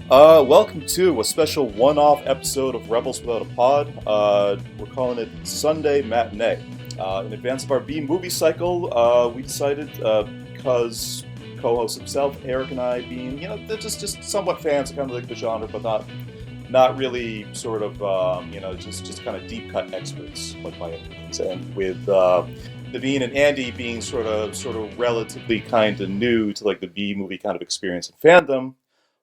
Welcome to a special one-off episode of Rebels Without a Pod. We're calling it Sunday Matinee. In advance of our B-movie cycle, we decided, because co-host himself, Eric, and I being, they're just somewhat fans of kind of like the genre, but not really sort of, just kind of deep-cut experts, like by any means. And with Naveen and Andy being sort of relatively kind of new to like the B-movie kind of experience and fandom,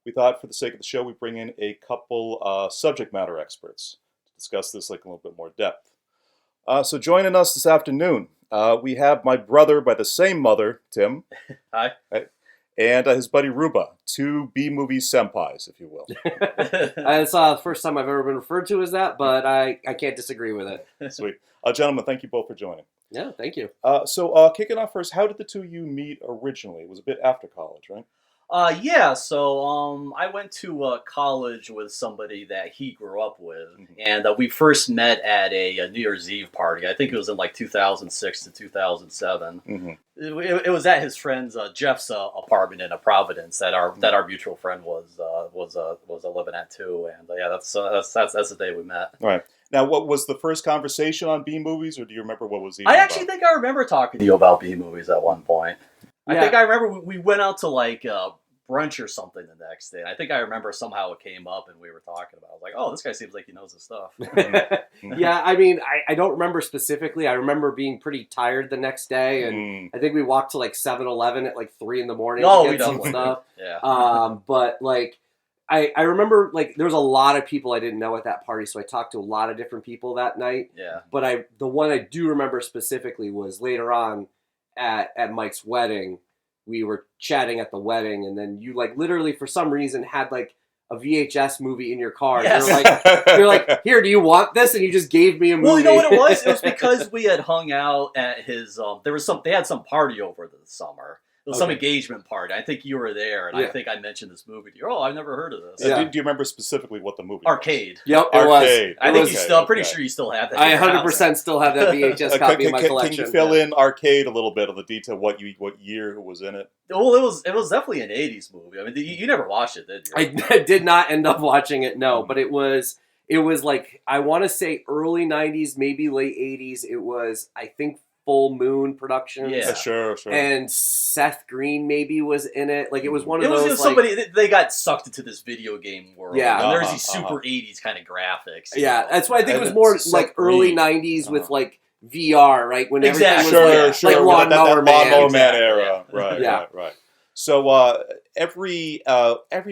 we thought for the sake of the show, we'd bring in a couple subject matter experts to discuss this like a little bit more depth. So joining us this afternoon, we have my brother by the same mother, Tim. Hi. And his buddy Rubba, two B-movie senpais, if you will. It's the first time I've ever been referred to as that, but I can't disagree with it. Sweet. Gentlemen, thank you both for joining. Yeah, thank you. So kicking off first, how did the two of you meet originally? It was a bit after college, right? So I went to college with somebody that he grew up with, and we first met at a New Year's Eve party. I think it was in like 2006 to 2007. Mm-hmm. It was at his friend's Jeff's apartment in Providence that our mutual friend was living at too, and that's the day we met. Right. Now, what was the first conversation on B movies, or do you remember what was the? I actually think I remember talking to you about B movies at one point. Yeah. I think I remember we went out to like brunch or something the next day. I think I remember somehow it came up and we were talking about it. I was like, oh, this guy seems like he knows his stuff. Yeah, I mean, I don't remember specifically. I remember being pretty tired the next day, and I think we walked to like 7-Eleven at like 3 a.m. to get some stuff. Yeah. But like, I remember like there was a lot of people I didn't know at that party, so I talked to a lot of different people that night. Yeah. But the one I do remember specifically was later on at Mike's wedding. We were chatting at the wedding, and then you like literally for some reason had like a VHS movie in your car. Yes. You're like, here, do you want this? And you just gave me a movie. Well, you know what it was? It was because we had hung out at his. They had some party over the summer. It was some engagement party. I think you were there, and I think I mentioned this movie to you. Oh, I've never heard of this. Do you remember specifically what the movie Arcade. was? Yep, it Arcade. was. I think you still. I'm pretty sure you still have that. I 100% still have that VHS copy in my collection. Can you fill in Arcade a little bit of the detail? What year it was in it? Well, it was definitely an '80s movie. I mean, you never watched it, did you? I did not end up watching it. No, but it was like I want to say early '90s, maybe late '80s. It was I think. Full Moon Productions. Yeah, sure. And Seth Green maybe was in it. Like it was one of those. It was somebody. They got sucked into this video game world. Yeah, and there's these super '80s kind of graphics. Yeah, that's why I think it was more like early '90s with like VR, right? When everything was like Lawnmower Man era. Right. So every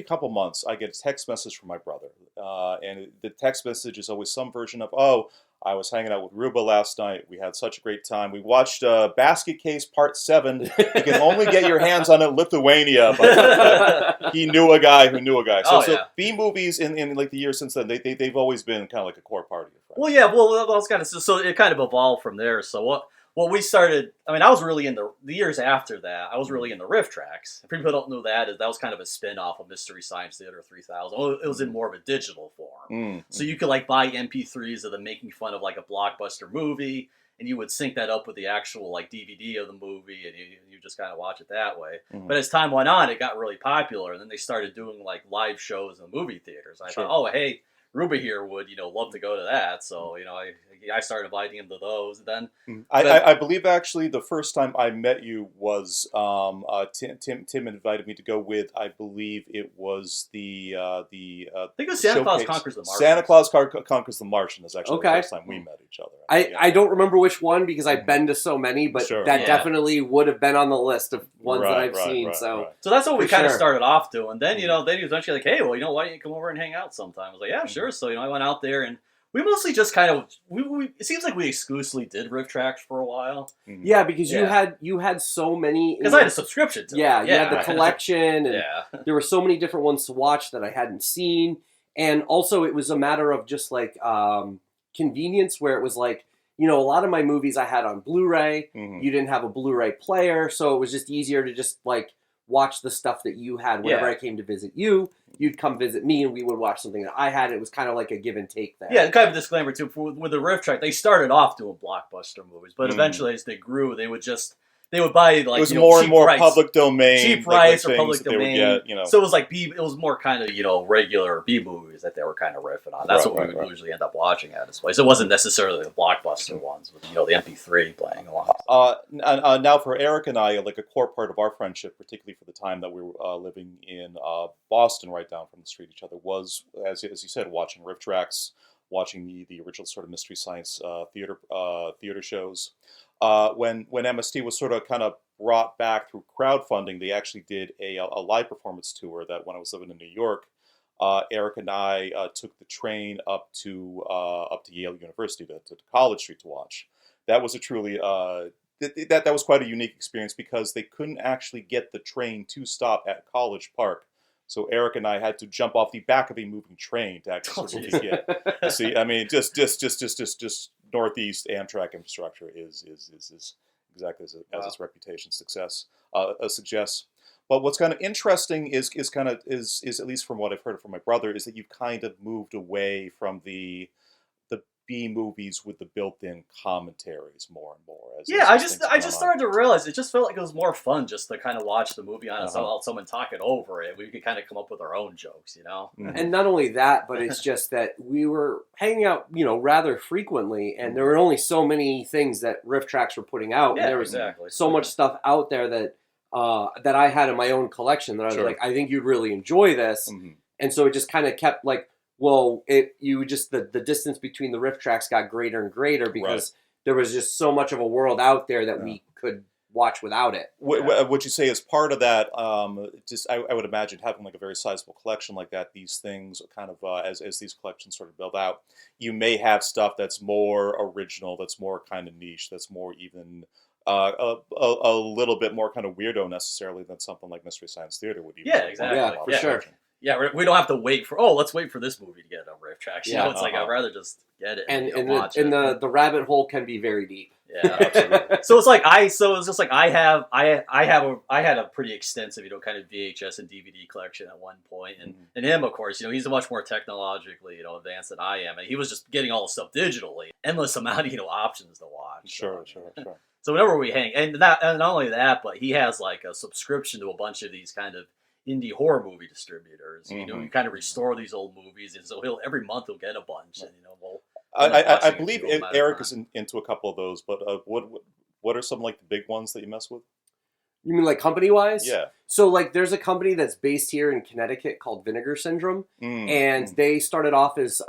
couple months, I get a text message from my brother, and the text message is always some version of, "Oh, I was hanging out with Rubba last night. We had such a great time. We watched Basket Case Part 7. You can only get your hands on it in Lithuania." But he knew a guy who knew a guy. So B movies in like the years since then, they've always been kind of like a core part of your friend. Well, yeah. Well, that was kind of so it kind of evolved from there. So what we started. I mean, I was really in the years after that. I was really into riff tracks. If people don't know that was kind of a spin-off of Mystery Science Theater 3000. Well, it was in more of a digital form. So you could like buy MP3s of them making fun of like a blockbuster movie, and you would sync that up with the actual like DVD of the movie, and you just kind of watch it that way. But as time went on, it got really popular, and then they started doing like live shows in movie theaters. I thought, oh hey, Rubba here would love to go to that, so I started inviting him to those. And then I believe actually the first time I met you was Tim invited me to go with, I believe it was I think it was Santa Claus Conquers the Martian. Santa Claus Conquers the Martian is actually the first time we met each other. I don't remember which one because I've been to so many, but that definitely would have been on the list of ones that I've seen. So that's what we kind of started off doing. Then then he was eventually like, hey, well, why don't you come over and hang out sometime? I was like, yeah, sure. So I went out there and we mostly just kind of it seems like we exclusively did riff tracks for a while. Yeah, because you had so many. Because I had a subscription to it. You had the collection, and there were so many different ones to watch that I hadn't seen, and also it was a matter of just like convenience, where it was like a lot of my movies I had on Blu-ray. You didn't have a Blu-ray player, so it was just easier to just like watch the stuff that you had whenever I came to visit you. You'd come visit me, and we would watch something that I had. It was kind of like a give and take there. Yeah, kind of a disclaimer, too. With the riff track, they started off doing blockbuster movies, but eventually, as they grew, they would just they would buy like it was more and more rights. public domain, cheap rights or public domain. Would get, So it was like it was more kind of regular B movies that they were kind of riffing on. That's what we would usually end up watching at this place. It wasn't necessarily the blockbuster ones with the MP3 playing along. Now for Eric and I, like a core part of our friendship, particularly for the time that we were living in Boston, right down from the street each other, was as you said, watching riff tracks, watching the original sort of Mystery Science theater shows. When MST was sort of kind of brought back through crowdfunding, they actually did a live performance tour that when I was living in New York, Eric and I took the train up to Yale University to College Street to watch. That was a truly that was quite a unique experience because they couldn't actually get the train to stop at College Park. So Eric and I had to jump off the back of a moving train to actually sort of get. See, I mean, just Northeast Amtrak infrastructure is exactly as its reputation suggests. But what's kind of interesting is at least from what I've heard from my brother is that you've kind of moved away from the B movies with the built-in commentaries more and more. I just started to realize it just felt like it was more fun just to kind of watch the movie on someone talking over it. We could kind of come up with our own jokes, Mm-hmm. And not only that, but it's just that we were hanging out, rather frequently, and there were only so many things that Riff Tracks were putting out. Yeah, and there was so much stuff out there that I had in my own collection that I was like, I think you'd really enjoy this. Mm-hmm. And so it just kind of kept like, well, the distance between the riff tracks got greater and greater because there was just so much of a world out there that we could watch without it. What you say is part of that. I would imagine having like a very sizable collection like that. These things kind of as these collections sort of build out, you may have stuff that's more original, that's more kind of niche, that's more even a little bit more kind of weirdo necessarily than something like Mystery Science Theater would. Yeah, exactly. Yeah, for sure. Yeah, we don't have to wait let's wait for this movie to get a riff track. It's like I'd rather just get it and watch it. And the rabbit hole can be very deep. Yeah, absolutely. So it's like I had a pretty extensive, kind of VHS and DVD collection at one point, and him, of course, he's much more technologically, advanced than I am, and he was just getting all the stuff digitally, endless amount of options to watch. Sure. So whenever we hang, and not only that, but he has like a subscription to a bunch of these kind of indie horror movie distributors. You kind of restore these old movies, and so every month he'll get a bunch, and I believe Eric is into a couple of those, but what are some like the big ones that you mess with? You mean like company wise? Yeah. So like there's a company that's based here in Connecticut called Vinegar Syndrome, and they started off as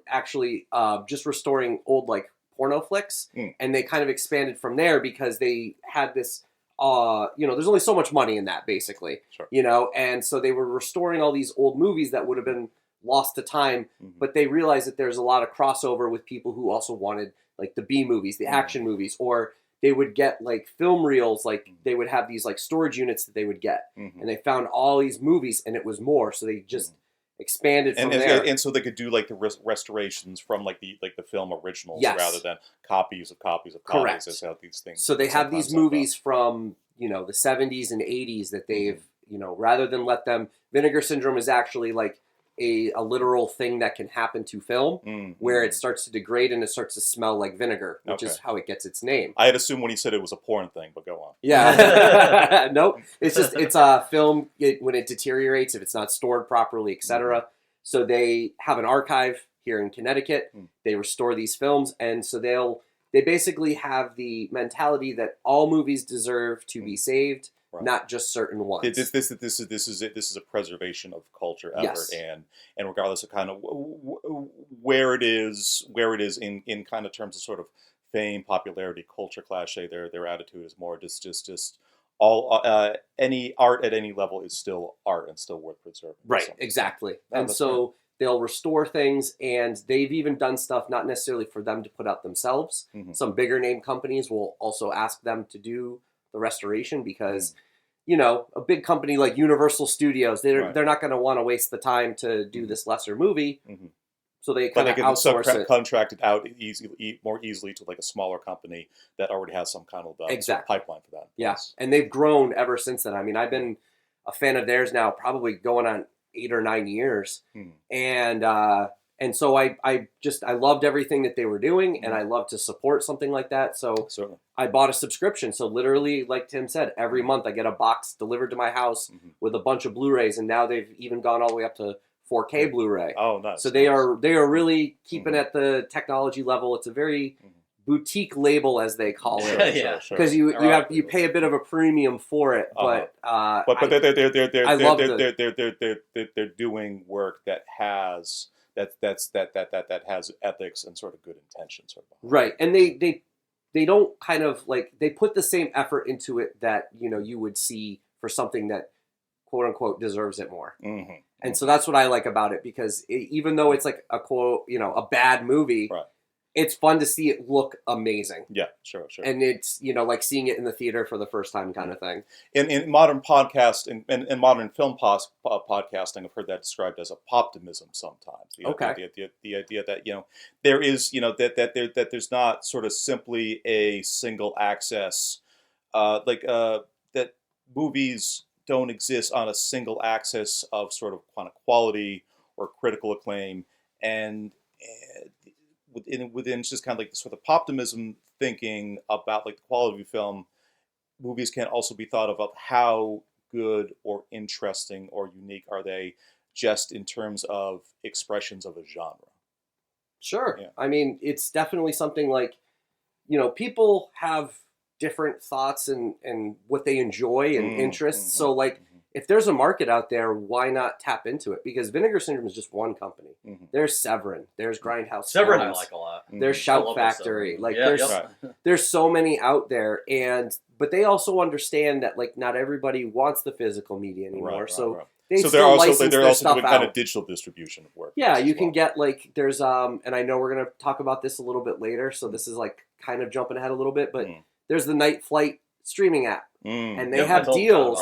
actually just restoring old like porno flicks, and they kind of expanded from there because they had this. There's only so much money in that, basically. Sure. And so they were restoring all these old movies that would have been lost to time, but they realized that there's a lot of crossover with people who also wanted like the B movies, the action movies, or they would get like film reels, like they would have these like storage units that they would get, and they found all these movies, and it was more, so they just expanded from there. And so they could do like the restorations from like the film originals rather than copies of copies of copies. Correct. That's how these things. So they have these movies from the 70s and 80s that they've rather than let them. Vinegar Syndrome is actually like a literal thing that can happen to film where it starts to degrade and it starts to smell like vinegar, which is how it gets its name. I had assumed when he said it was a porn thing, but go on. Yeah. Nope. It's a film when it deteriorates, if it's not stored properly, etc. So they have an archive here in Connecticut. They restore these films, and so they basically have the mentality that all movies deserve to be saved. Right. Not just certain ones. This is a preservation of culture effort, and regardless of kind of where it is in kind of terms of sort of fame, popularity, culture cliche, their attitude is more just all any art at any level is still art and still worth preserving. Right, exactly. And so they'll restore things, and they've even done stuff not necessarily for them to put out themselves. Some bigger name companies will also ask them to do the restoration because, a big company like Universal Studios, they're not going to want to waste the time to do this lesser movie. So they kind of outsource it. Contracted out more easily to like a smaller company that already has some kind of sort of pipeline for that. Yeah, and they've grown ever since then. I mean, I've been a fan of theirs now probably going on 8 or 9 years. And And so I loved everything that they were doing, and I love to support something like that. So Certainly. I bought a subscription. So literally, like Tim said, every month I get a box delivered to my house with a bunch of Blu-rays, and now they've even gone all the way up to 4K Blu-ray. Oh, nice. So they are really keeping at the technology level. It's a very boutique label, as they call it. Yeah, because you pay a bit of a premium for it, but they're doing work that has that has ethics and sort of good intention, sort of. Right, and they don't kind of like, they put the same effort into it that you would see for something that quote unquote deserves it more. And so that's what I like about it, because even though it's like a quote a bad movie, right, it's fun to see it look amazing. Yeah, sure. And it's, like seeing it in the theater for the first time kind of thing. In modern podcast, in modern film podcasting, I've heard that described as a poptimism sometimes. The idea that, there is, that there's not sort of simply a single access, that movies don't exist on a single axis of sort of kind of quality or critical acclaim, and within just kind of like the sort of optimism thinking about like the quality of film, movies can also be thought of how good or interesting or unique are they, just in terms of expressions of a genre. Sure. Yeah. I mean, it's definitely something like, people have different thoughts and what they enjoy and interests. So like, if there's a market out there, why not tap into it? Because Vinegar Syndrome is just one company. There's Severin. There's Grindhouse. Severin I like a lot. There's Shout Factory. Like there's so many out there, but they also understand that like not everybody wants the physical media anymore. They so still license they're their also stuff doing out. kind of digital distribution of work. Yeah, you can get like there's and I know we're gonna talk about this a little bit later, so this is like kind of jumping ahead a little bit, but there's the Night Flight streaming app. And they have deals.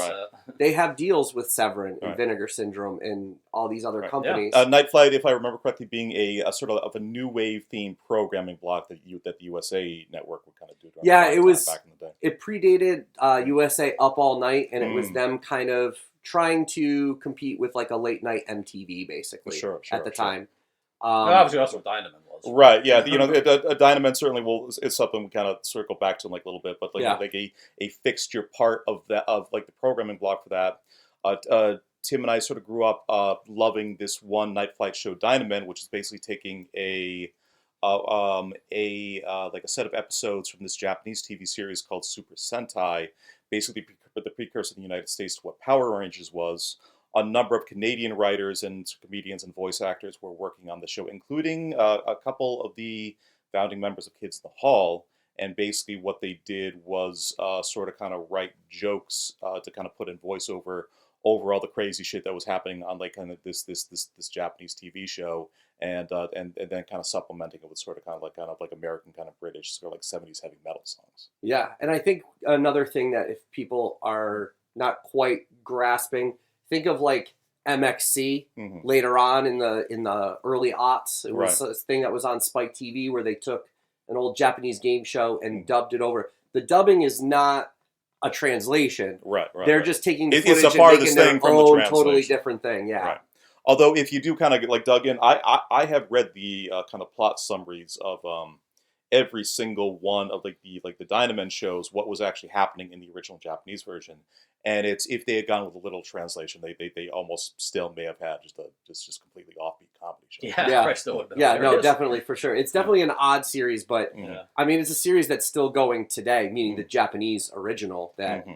They have deals with Severin and Vinegar Syndrome and all these other companies. Yeah. Night Flight, if I remember correctly, being a sort of a new wave themed programming block that the U.S.A. network would kind of do. It was back in the day. It predated U.S.A. Up All Night, and it was them kind of trying to compete with like a late night MTV, basically, at the time. Obviously, that's what Dynaman was. Right. Yeah. A Dynaman certainly is something we kind of circle back to in like a little bit, but like a fixture part of that, of like the programming block for that. Tim and I sort of grew up loving this one Night Flight show, Dynaman, which is basically taking a set of episodes from this Japanese TV series called Super Sentai, basically the precursor in the United States to what Power Rangers was. A number of Canadian writers and comedians and voice actors were working on the show, including a couple of the founding members of Kids in the Hall. And basically what they did was sort of kind of write jokes to kind of put in voiceover over all the crazy shit that was happening on like kind of this Japanese TV show, and then kind of supplementing it with sort of like American kind of British sort of like 70s heavy metal songs. Yeah, and I think another thing that if people are not quite grasping, think of like MXC later on in the early aughts. It was a thing that was on Spike TV where they took an old Japanese game show and dubbed it over. The dubbing is not a translation. Right. They're just taking the footage and making their own totally different thing. Yeah. Right. Although if you do kind of get like dug in, I have read the kind of plot summaries of every single one of like the Dynaman shows, what was actually happening in the original Japanese version, and it's if they had gone with a literal translation, they almost still may have had just completely offbeat comedy show. Definitely for sure. It's definitely an odd series, but I mean it's a series that's still going today, meaning the Japanese original that.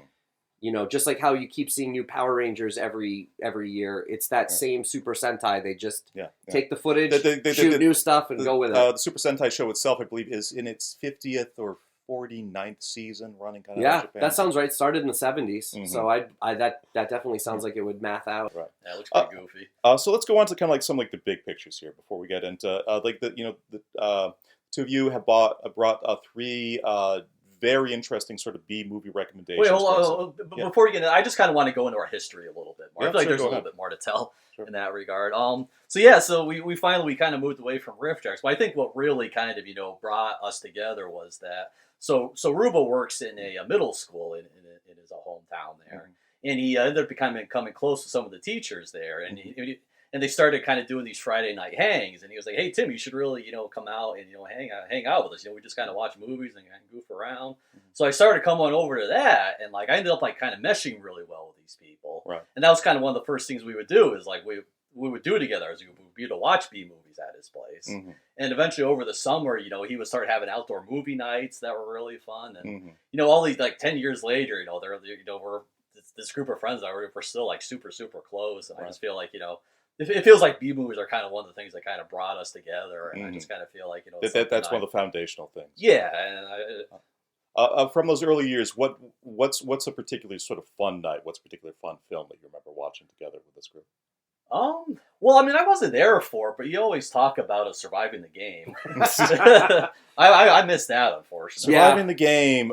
Just like how you keep seeing new Power Rangers every year, it's that same Super Sentai. They just take the footage, shoot new stuff, and go with it. The Super Sentai show itself, I believe, is in its 50th or 49th season running kind of in Japan. That sounds right. It started in the 70s, so that definitely sounds like it would math out. Right. Yeah, it looks pretty goofy. So let's go on to kind of like some like the big pictures here before we get into the two of you have brought three very interesting sort of B movie recommendations. Wait, hold on. Before we get into, I just kind of want to go into our history a little bit more. I feel like there's a little bit more to tell in that regard. So we finally kind of moved away from riff tracks, but I think what really kind of brought us together was that so Rubba works in a middle school in his hometown there, and he ended up becoming close to some of the teachers there, and and they started kind of doing these Friday night hangs, and he was like, "Hey Tim, you should really come out and hang out with us. We just kind of watch movies and kind of goof around." So I started coming over to that, and like I ended up like kind of meshing really well with these people. Right. And that was kind of one of the first things we would do is like we would do together as we would be to watch B movies at his place. And eventually over the summer, he would start having outdoor movie nights that were really fun. And all these like 10 years later, we're this group of friends that we're still like super super close. And I just feel like it feels like B movies are kind of one of the things that kind of brought us together. And I just kind of feel like that's one of the foundational things. Yeah. And from those early years, what's a particularly sort of fun night? What's a particular fun film that you remember watching together with this group? Well, I mean, I wasn't there for it, but you always talk about us surviving the game. I missed that, unfortunately. Surviving the game.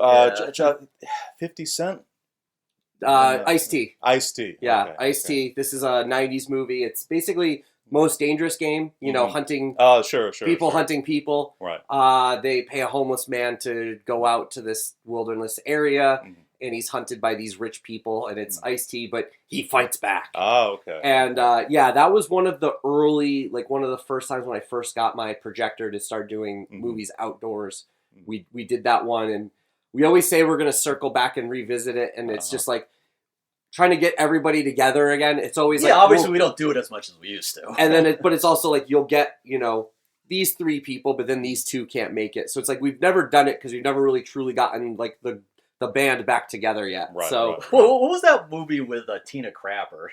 50 Cent? Ice-T. Ice-T. Yeah, okay, Ice-T. This is a 90s movie. It's basically Most Dangerous Game, hunting people hunting people. Right. They pay a homeless man to go out to this wilderness area, and he's hunted by these rich people, and it's Ice-T, but he fights back. Oh, okay. And that was one of the first times when I first got my projector to start doing movies outdoors. We did that one, and we always say we're going to circle back and revisit it, and it's just like trying to get everybody together again. It's always obviously we don't do it as much as we used to. And then, but it's also like you'll get these 3 people, but then these 2 can't make it. So it's like we've never done it because we've never really truly gotten like the band back together yet. Right, so right. What was that movie with Tina Crapper?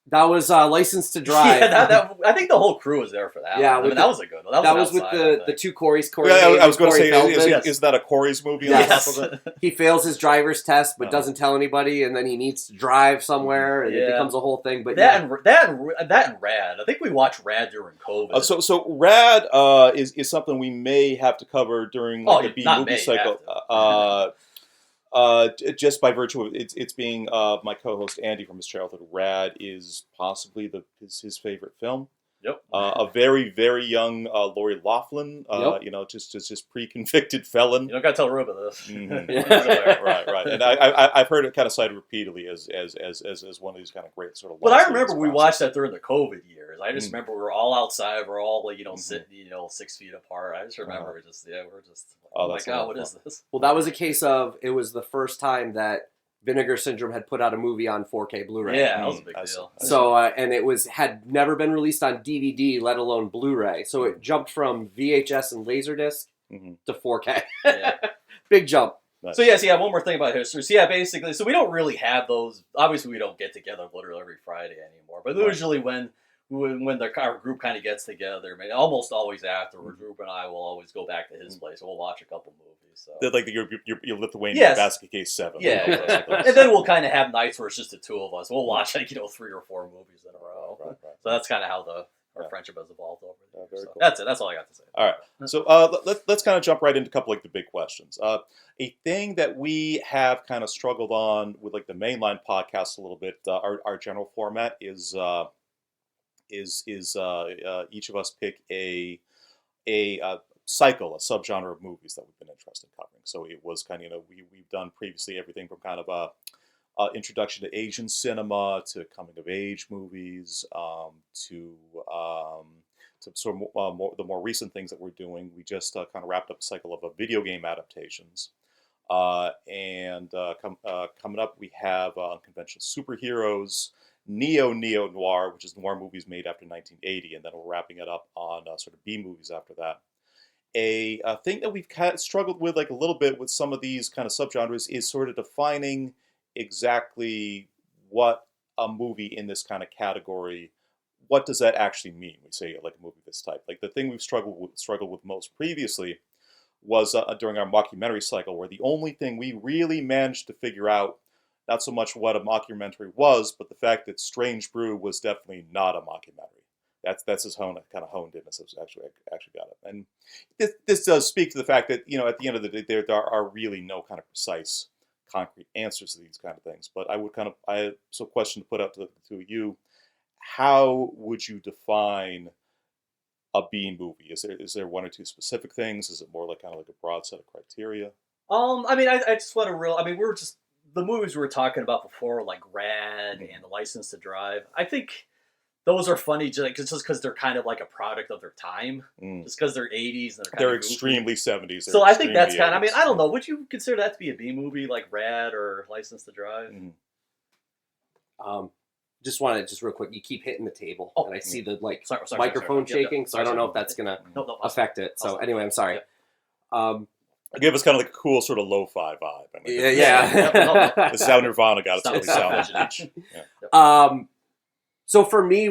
That was License to Drive. Yeah, I think the whole crew was there for that. Yeah, that was a good one. That was with the 2 Corys. Corey I was going to say, Feldman. is that a Corey's movie? Yes. On top of it? He fails his driver's test, but doesn't tell anybody, and then he needs to drive somewhere, and it becomes a whole thing. But that and Rad. I think we watched Rad during COVID. So Rad is something we may have to cover during the B movie cycle. Just by virtue of it's being my co-host Andy from his childhood, Rad is possibly his favorite film. Yep. A very, very young Lori Loughlin, just pre-convicted felon. You don't got to tell Rubba this. Right. And I've heard it kind of cited repeatedly as one of these kind of great sort of. But I remember we watched that during the COVID years. I just remember we were all outside, we're all sitting 6 feet apart. I just remember we're just oh my God, what is this? Well, that was a case of it was the first time that Vinegar Syndrome had put out a movie on 4K Blu-ray. Yeah, that was a big deal. So, and it had never been released on DVD, let alone Blu-ray. So it jumped from VHS and Laserdisc to 4K. Yeah. Big jump. Nice. So one more thing about history. So basically, we don't really have those. Obviously, we don't get together literally every Friday anymore. But usually when our group kind of gets together, almost always afterwards, Rubba and I will always go back to his place. We'll watch a couple movies. So. Like your Lithuanian Basket Case 7. Yeah. And then we'll kind of have nights where it's just the 2 of us. We'll watch 3 or 4 movies in a row. Right. So that's kind of how our friendship has evolved over there. Very cool. That's it. That's all I got to say. All right. So let's kind of jump right into a couple the big questions. A thing that we have kind of struggled on with the mainline podcast a little bit. Our general format is each of us pick a cycle, a subgenre of movies that we've been interested in covering. So it was kind of we've done previously everything from kind of introduction to Asian cinema to coming of age movies to sort of the more recent things that we're doing. We just kind of wrapped up a cycle of video game adaptations. And coming up, we have unconventional superheroes, neo-noir, which is noir movies made after 1980, and then we're wrapping it up on sort of B movies after that. A thing that we've kind of struggled with a little bit with some of these kind of subgenres is sort of defining exactly what a movie in this kind of category, what does that actually mean? We say a movie of this type. The thing we've struggled with most previously was during our mockumentary cycle, where the only thing we really managed to figure out, not so much what a mockumentary was, but the fact that Strange Brew was definitely not a mockumentary. That's as kind of honed in as actually got it. And this does speak to the fact that at the end of the day there are really no kind of precise, concrete answers to these kind of things. But so question to put out to you: how would you define a B movie? Is there 1 or 2 specific things? Is it more kind of a broad set of criteria? I just want to we were just the movies we were talking about before, like Rad and The License to Drive. I think those are funny just because they're kind of like a product of their time. Just because they're 80s and they're extremely 70s. So I think that's kind of, I mean, I don't know. Would you consider that to be a B movie like Rad or License to Drive? Just want to, just real quick, you keep hitting the table, and I see the microphone sorry. shaking, so I don't know if that's going to affect it. So anyway, I'm sorry. It gave us kind of like a cool sort of lo-fi vibe. I mean, yeah. This is how Nirvana got its early sound. So for me,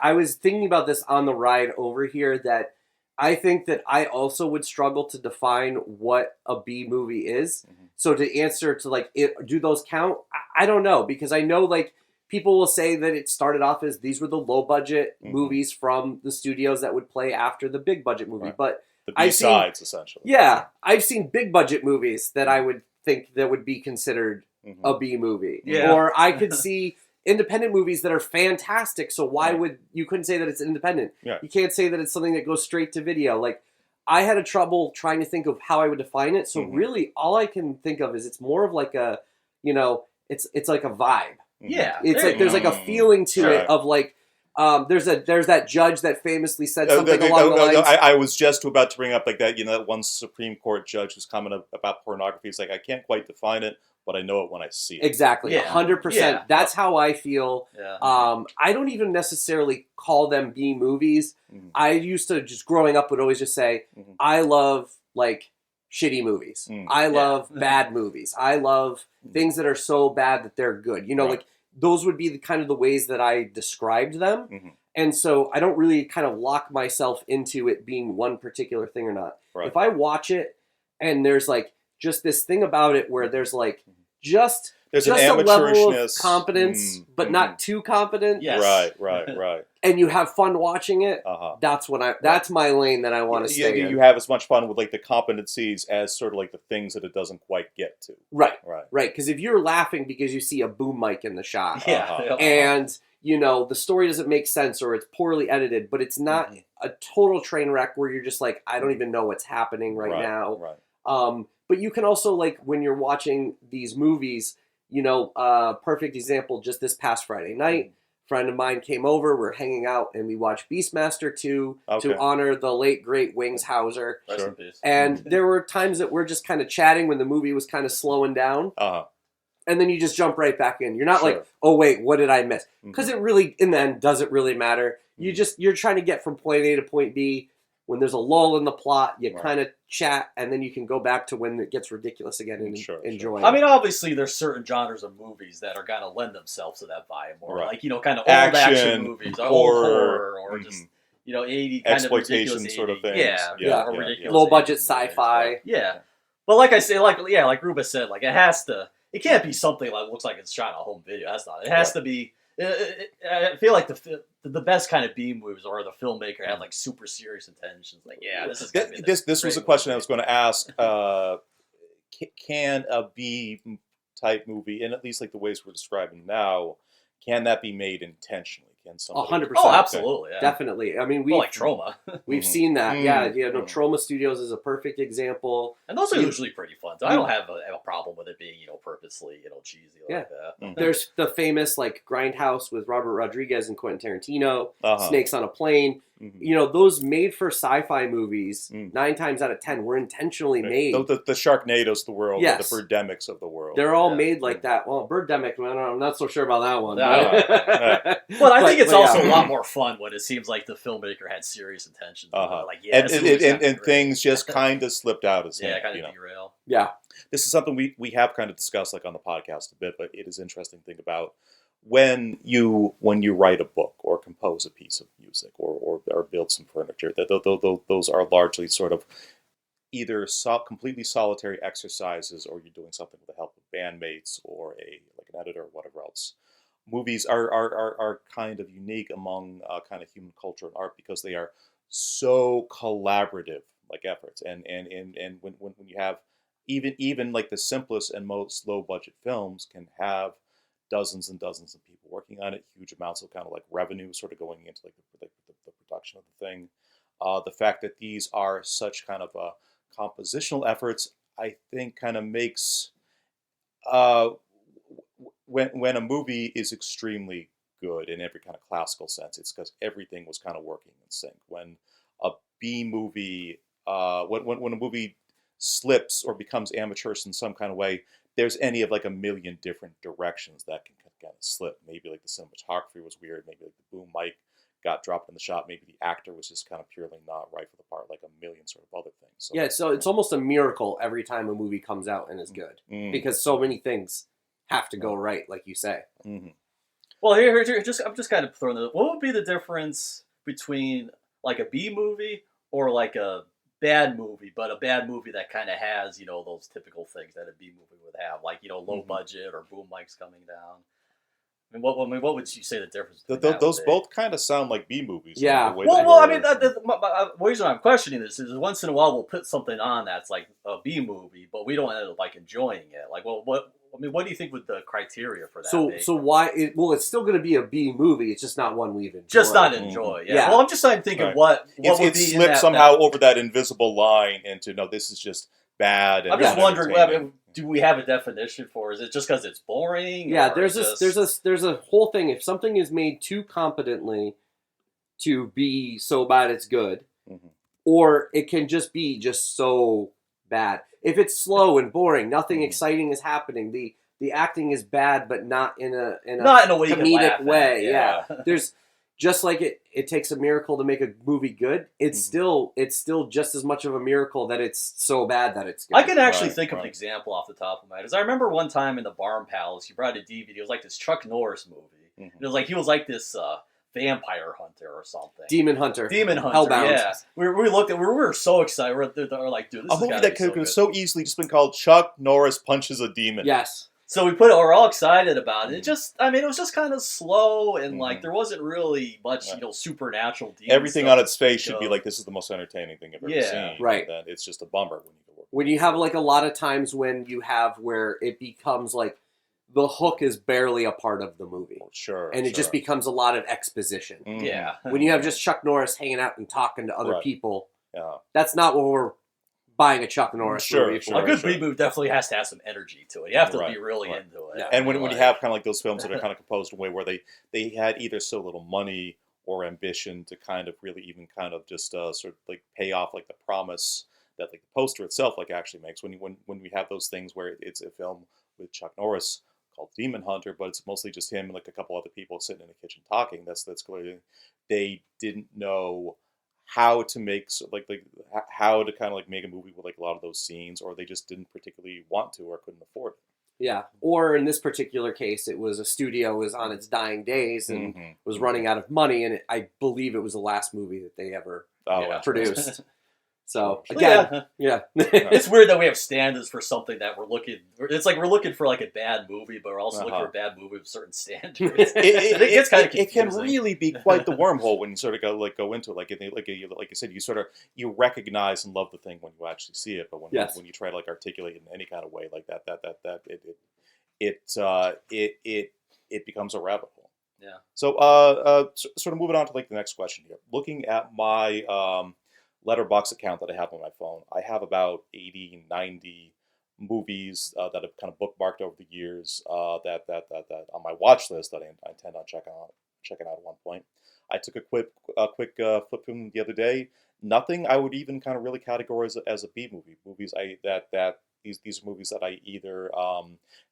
I was thinking about this on the ride over here, that I think that I also would struggle to define what a B movie is. So to answer to like, do those count? I don't know, because I know like people will say that it started off as these were the low budget movies from the studios that would play after the big budget movie, but the B-sides, essentially. Yeah, I've seen big budget movies that I would think that would be considered a B movie. Yeah. Or I could see independent movies that are fantastic, so why would you couldn't say that it's independent? Yeah. You can't say that it's something that goes straight to video. Like, I had a trouble trying to think of how I would define it, so really all I can think of is it's more of like a, it's like a vibe. Yeah. It's like there's like a feeling to it of like, there's that judge that famously said something along the lines. I was just about to bring up like that, that one Supreme Court judge who's commented about pornography. It's like, I can't quite define it, but I know it when I see it. Exactly, 100%. Yeah. That's how I feel. Yeah. I don't even necessarily call them B movies. I used to, just growing up, would always just say, I love like shitty movies. I love bad movies. I love things that are so bad that they're good. Like those would be the kind of the ways that I described them. And so I don't really kind of lock myself into it being one particular thing or not. Right. If I watch it and there's like just this thing about it where there's like there's an a level of amateurishness. competence, but not too competent. Yes. Right. And you have fun watching it. That's my lane that I want to stay in. You have as much fun with like the competencies as sort of like the things that it doesn't quite get to. Right. Because if you're laughing because you see a boom mic in the shot, and the story doesn't make sense or it's poorly edited, but it's not a total train wreck where you're just like, I don't even know what's happening right now. Right. But you can also, like, when you're watching these movies, perfect example, just this past Friday night, a friend of mine came over, we're hanging out, and we watched Beastmaster 2 to honor the late, great Wings Hauser. Rest in peace. And there were times that we're just kind of chatting when the movie was kind of slowing down. And then you just jump right back in. You're not like, oh, wait, what did I miss? Because it really, in the end, doesn't really matter. You're trying to get from point A to point B. When there's a lull in the plot, you kind of chat, and then you can go back to when it gets ridiculous again and enjoy it. I mean, obviously, there's certain genres of movies that are going to lend themselves to that vibe. Or like, kind of old action movies, or horror, or just, 80 kind of exploitation sort of things. Or ridiculous. Low-budget sci-fi. Yeah. But like I say, like Rubba said, like it can't be something that looks like it's shot on a home video. That's not. It has to be. I feel like the best kind of B movies or the filmmaker had like super serious intentions. Like, this is gonna be this was a question I was going to ask. Can a B type movie, in at least like the ways we're describing now, can that be made intentionally? Can somebody? 100%. Oh, absolutely, definitely. I mean, like Trauma. We've seen that. Trauma Studios is a perfect example. And those are usually pretty fun. So I don't have a problem with it being, purposely, cheesy like that. There's the famous like Grindhouse with Robert Rodriguez and Quentin Tarantino, Snakes on a Plane. Those made for sci-fi movies, 9 times out of 10 were intentionally made. The Sharknadoes of the world, the Birdemics of the world. They're all made like that. Well, Birdemic, I'm not so sure about that one. But I think it's also a lot more fun when it seems like the filmmaker had serious intentions. And things just kind of slipped out as kind of derail. Yeah. This is something we have kind of discussed like on the podcast a bit, but it is interesting to think about when you write a book or compose a piece of music or build some furniture. Those are largely sort of either completely solitary exercises, or you're doing something with the help of bandmates or an editor or whatever else. Movies are kind of unique among kind of human culture and art because they are so collaborative like efforts, and when you have even like the simplest and most low budget films can have dozens and dozens of people working on it, huge amounts of kind of like revenue sort of going into like the production of the thing. The fact that these are such kind of compositional efforts, I think, kind of makes when a movie is extremely good in every kind of classical sense. It's because everything was kind of working in sync. When a B movie, when a movie slips or becomes amateurish in some kind of way, there's any of like a million different directions that can kind of slip. Maybe like the cinematography was weird. Maybe like the boom mic got dropped in the shot. Maybe the actor was just kind of purely not right for the part, like a million sort of other things. So, yeah, so it's almost a miracle every time a movie comes out and is good, because so many things have to go right, like you say. Mm-hmm. Well, here, I'm just kind of throwing the. What would be the difference between like a B movie or like a bad movie, but a bad movie that kind of has, you know, those typical things that a B movie would have, like, you know, low budget or boom mics coming down? I mean, what would you say the difference? Those both kind of sound like B movies. Yeah. Well, I mean, the reason I'm questioning this is once in a while we'll put something on that's like a B movie, but we don't end up like enjoying it. Like, well, what do you think would the criteria for that be? So why? It's still going to be a B movie. It's just not one we've enjoyed. Just not enjoy. Yeah. Well, I'm just trying to think of what would it be slipped somehow over that invisible line into no, this is just bad. I'm just wondering. Do we have a definition for? Is it just because it's boring? Yeah, there's a whole thing. If something is made too competently to be so bad it's good, or it can just be so bad. If it's slow and boring, nothing exciting is happening. The acting is bad, but not in a way comedic way. Yeah. There's just like it takes a miracle to make a movie good. It's still just as much of a miracle that it's so bad that it's good. I can actually think of an example off the top of my head. I remember one time in the Barn Palace, you brought a DVD. It was like this Chuck Norris movie. It was like he was like this vampire hunter or something. Demon hunter. Hellbound. Yeah. We looked at. We were so excited. We're like, dude, this is a movie that could have so easily just been called Chuck Norris Punches a Demon. Yes. So we're all excited about it. It just, I mean, it was just kind of slow and like there wasn't really much, you know, supernatural. Everything on its face should be like, this is the most entertaining thing I've ever seen. Right. And it's just a bummer when you have like a lot of times when you have where it becomes like the hook is barely a part of the movie. Sure. And it just becomes a lot of exposition. Yeah. When you have just Chuck Norris hanging out and talking to other people, that's not what we're buying a Chuck Norris movie for. A good B movie definitely has to have some energy to it. You have to be really into it. Yeah. And when you have kind of like those films that are kind of composed in a way where they had either so little money or ambition to kind of really even kind of just sort of like pay off like the promise that like the poster itself like actually makes. When we have those things where it's a film with Chuck Norris called Demon Hunter, but it's mostly just him and like a couple other people sitting in the kitchen talking. That's clearly they didn't know how to make how to kind of like make a movie with like a lot of those scenes, or they just didn't particularly want to or couldn't afford it. Yeah, or in this particular case, it was a studio was on its dying days and was running out of money, and I believe it was the last movie that they ever produced. So again, it's weird that we have standards for something that we're looking. It's like we're looking for like a bad movie, but we're also looking for a bad movie with certain standards. It gets kind of confusing. It can really be quite the wormhole when you sort of go into it. Like you said, you recognize and love the thing when you actually see it, but when you try to like articulate it in any kind of way like that it becomes a rabbit hole. Yeah. So sort of moving on to like the next question here. Looking at my Letterboxd account that I have on my phone, I have about 80, 90 movies that I've kind of bookmarked over the years that on my watch list that I intend on checking out at one point. I took a quick flip through them the other day. Nothing I would even kind of really categorize as a B movie. Movies these are movies that I either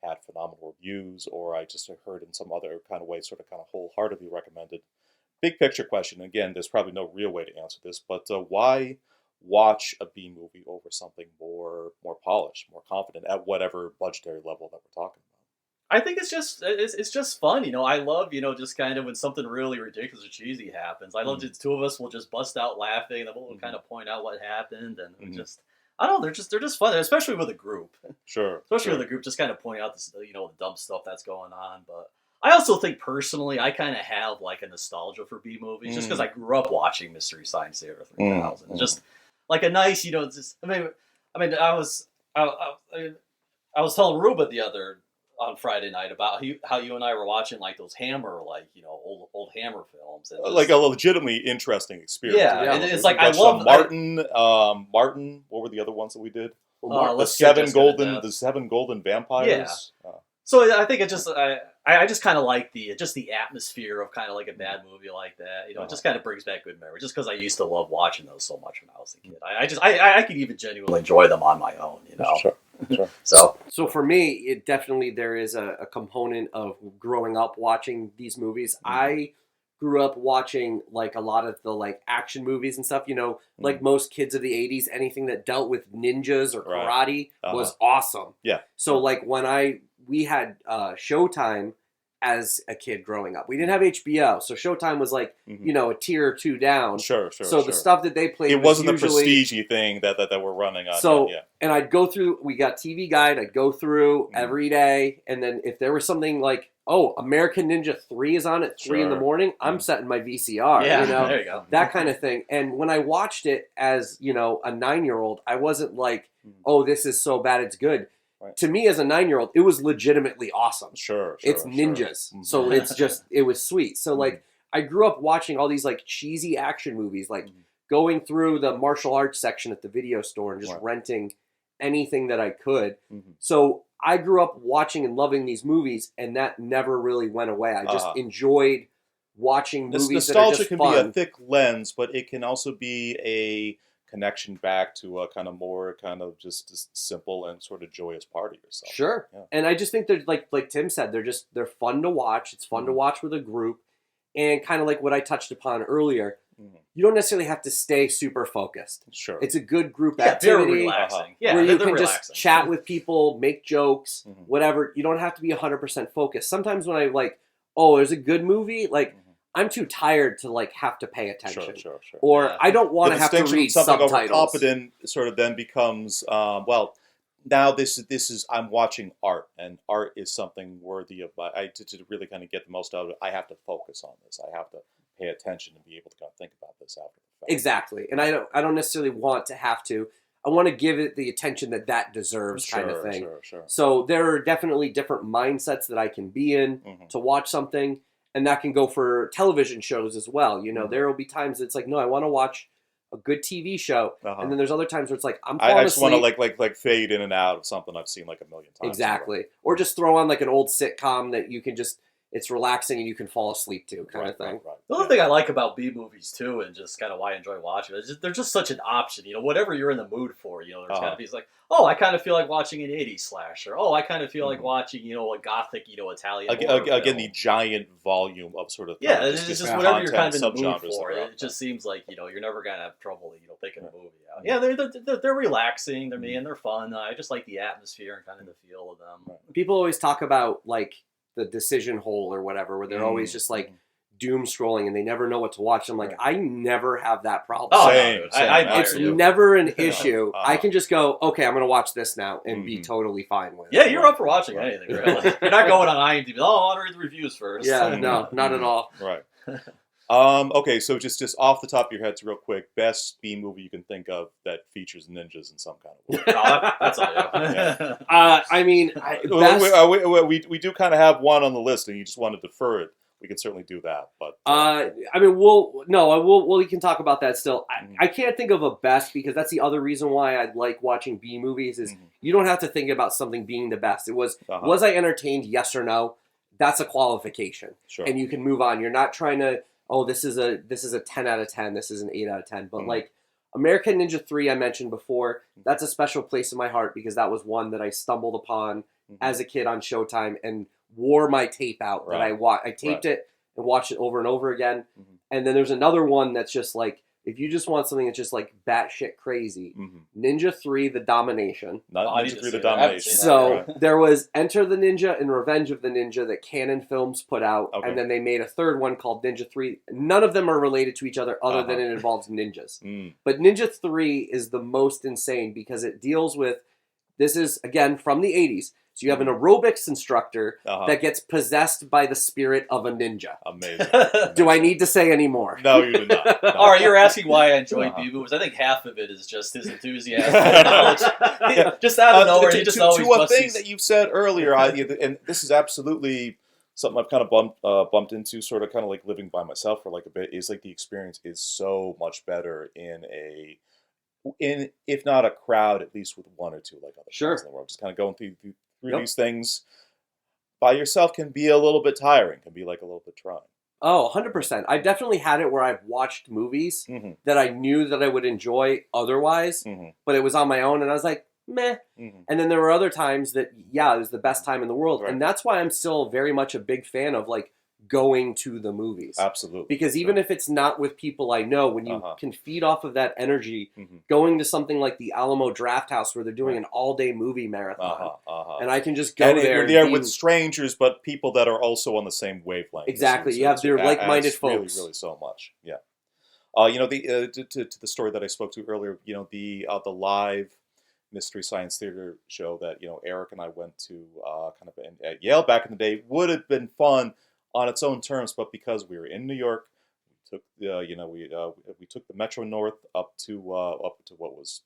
had phenomenal reviews or I just heard in some other kind of way sort of wholeheartedly recommended. Big picture question. Again, there's probably no real way to answer this, but why watch a B movie over something more polished, more confident at whatever budgetary level that we're talking about? I think it's just fun. You know, I love, just kind of when something really ridiculous or cheesy happens. I love the two of us will just bust out laughing, and then we'll kind of point out what happened, and we just. I don't know. They're just fun, especially with a group. Sure. Especially with a group, just kind of pointing out the dumb stuff that's going on, but. I also think personally, I kind of have like a nostalgia for B movies, just because I grew up watching Mystery Science Theater 3000. Just like a nice, just. I mean, I was telling Rubba on Friday night about how you and I were watching like those Hammer, old Hammer films, and like a legitimately interesting experience. Yeah, and it's like I love Martin. What were the other ones that we did? The seven golden vampires. Yeah. So I think it just I just kind of like the atmosphere of kind of like a bad movie like that. You know, it just kind of brings back good memories. Just because I used to love watching those so much when I was a kid. I could even genuinely enjoy them on my own. You know. Sure. So for me, it definitely there is a component of growing up watching these movies. I grew up watching like a lot of the like action movies and stuff. You know, like most kids of the '80s, anything that dealt with ninjas or karate was awesome. Yeah. So like when we had Showtime as a kid growing up. We didn't have HBO, so Showtime was like, you know, a tier or two down. Sure. So the stuff that they played, it wasn't usually the prestige thing that we're running on. So, and I'd go through, we got TV Guide, I'd go through every day, and then if there was something like, oh, American Ninja 3 is on at 3 in the morning, I'm setting my VCR, yeah, you know, there you go. that kind of thing. And when I watched it as, you know, a 9-year-old, I wasn't like, oh, this is so bad it's good. Right. To me as a 9-year-old, it was legitimately awesome. Sure. It's ninjas. So it's just, it was sweet. So like, I grew up watching all these like cheesy action movies, like going through the martial arts section at the video store and just renting anything that I could. So I grew up watching and loving these movies, and that never really went away. I just enjoyed watching movies that are just fun. Nostalgia can be a thick lens, but it can also be a connection back to a kind of more kind of just simple and sort of joyous part of yourself. Sure. Yeah. And I just think they're like Tim said, they're fun to watch. It's fun to watch with a group, and kind of like what I touched upon earlier. You don't necessarily have to stay super focused. Sure. It's a good group activity. Very relaxing. Where you can just chat with people, make jokes, whatever. You don't have to be 100% focused. Sometimes when I like, oh, there's a good movie, like I'm too tired to like have to pay attention. Sure. Or I don't want to have to read subtitles. Overcompetent sort of then becomes, well, now this is I'm watching art, and art is something worthy of to really kind of get the most out of it. I have to focus on this. I have to pay attention and be able to kind of think about this after the fact. Exactly. And I don't necessarily want to have to. I want to give it the attention that deserves, kind of thing. Sure. So there are definitely different mindsets that I can be in to watch something, and that can go for television shows as well. You know, there will be times it's like, no, I want to watch a good TV show, and then there's other times where it's like I'm falling asleep. I just want to like fade in and out of something I've seen like a million times. Exactly. Or just throw on like an old sitcom that you can just, it's relaxing and you can fall asleep to, kind of thing. Right. The other thing I like about B movies too, and just kind of why I enjoy watching it, is they're just such an option. You know, whatever you're in the mood for, you know, there's gotta be like, oh, I kind of feel like watching an '80s slasher. Oh, I kind of feel like watching, you know, a gothic, you know, Italian. Again, the giant volume of sort of it's just whatever you're kind of in the mood for. It just seems like, you know, you're never gonna have trouble, you know, picking a movie out. Yeah, they're relaxing. They're fun. I just like the atmosphere and kind of the feel of them. People always talk about like the decision hole or whatever, where they're always just like doom scrolling and they never know what to watch. I'm like, I never have that problem. Oh, same. It's never an issue. I can just go, okay, I'm going to watch this now and be totally fine with it. Yeah, you're up for watching anything, really. You're not going on IMDb. Oh, I want to read the reviews first. Yeah, no, not at all. Right. Okay, so just off the top of your heads real quick, best B movie you can think of that features ninjas in some kind of way. That's all you. I mean, we do kind of have one on the list, and you just want to defer it. We can certainly do that, but I mean, we can talk about that still. I can't think of a best, because that's the other reason why I like watching B movies is you don't have to think about something being the best. It was was I entertained? Yes or no. That's a qualification, and you can move on. You're not trying to, oh, this is a 10 out of 10. This is an 8 out of 10. But like American Ninja 3, I mentioned before, that's a special place in my heart because that was one that I stumbled upon as a kid on Showtime and wore my tape out. That I taped it and watched it over and over again. And then there's another one that's just like, if you just want something that's just like batshit crazy, Ninja 3: The Domination. Not Ninja 3: The Domination. So there was Enter the Ninja and Revenge of the Ninja that Canon Films put out, and then they made a third one called Ninja 3. None of them are related to each other other than it involves ninjas. But Ninja 3 is the most insane because it deals with, this is, again, from the 80s. So you have an aerobics instructor that gets possessed by the spirit of a ninja. Amazing. Do I need to say any more? No, you do not. No. All right, you're asking why I enjoy B movies. I think half of it is just his enthusiasm and knowledge. Just out of nowhere, he just always to a thing that you said earlier, and this is absolutely something I've kind of bumped into, sort of kind of like living by myself for like a bit, is like the experience is so much better in if not a crowd, at least with one or two like other guys in the world. Just kind of going through these things. by yourself can be a little bit tiring, can be like a little bit trying. Oh, 100%. I've definitely had it where I've watched movies that I knew that I would enjoy otherwise, but it was on my own, and I was like, meh. And then there were other times that, it was the best time in the world. Right. And that's why I'm still very much a big fan of, like, going to the movies. Absolutely. Because even if it's not with people I know, when you can feed off of that energy, going to something like the Alamo Drafthouse where they're doing an all-day movie marathon, and I can just go and there. You're there with strangers, but people that are also on the same wavelength. Exactly. You have their like-minded folks. Really, really so much. Yeah. To the story that I spoke to earlier, the live Mystery Science Theater show that, Eric and I went to kind of at Yale back in the day would have been fun on its own terms, but because we were in New York, we took we took the Metro North up to what was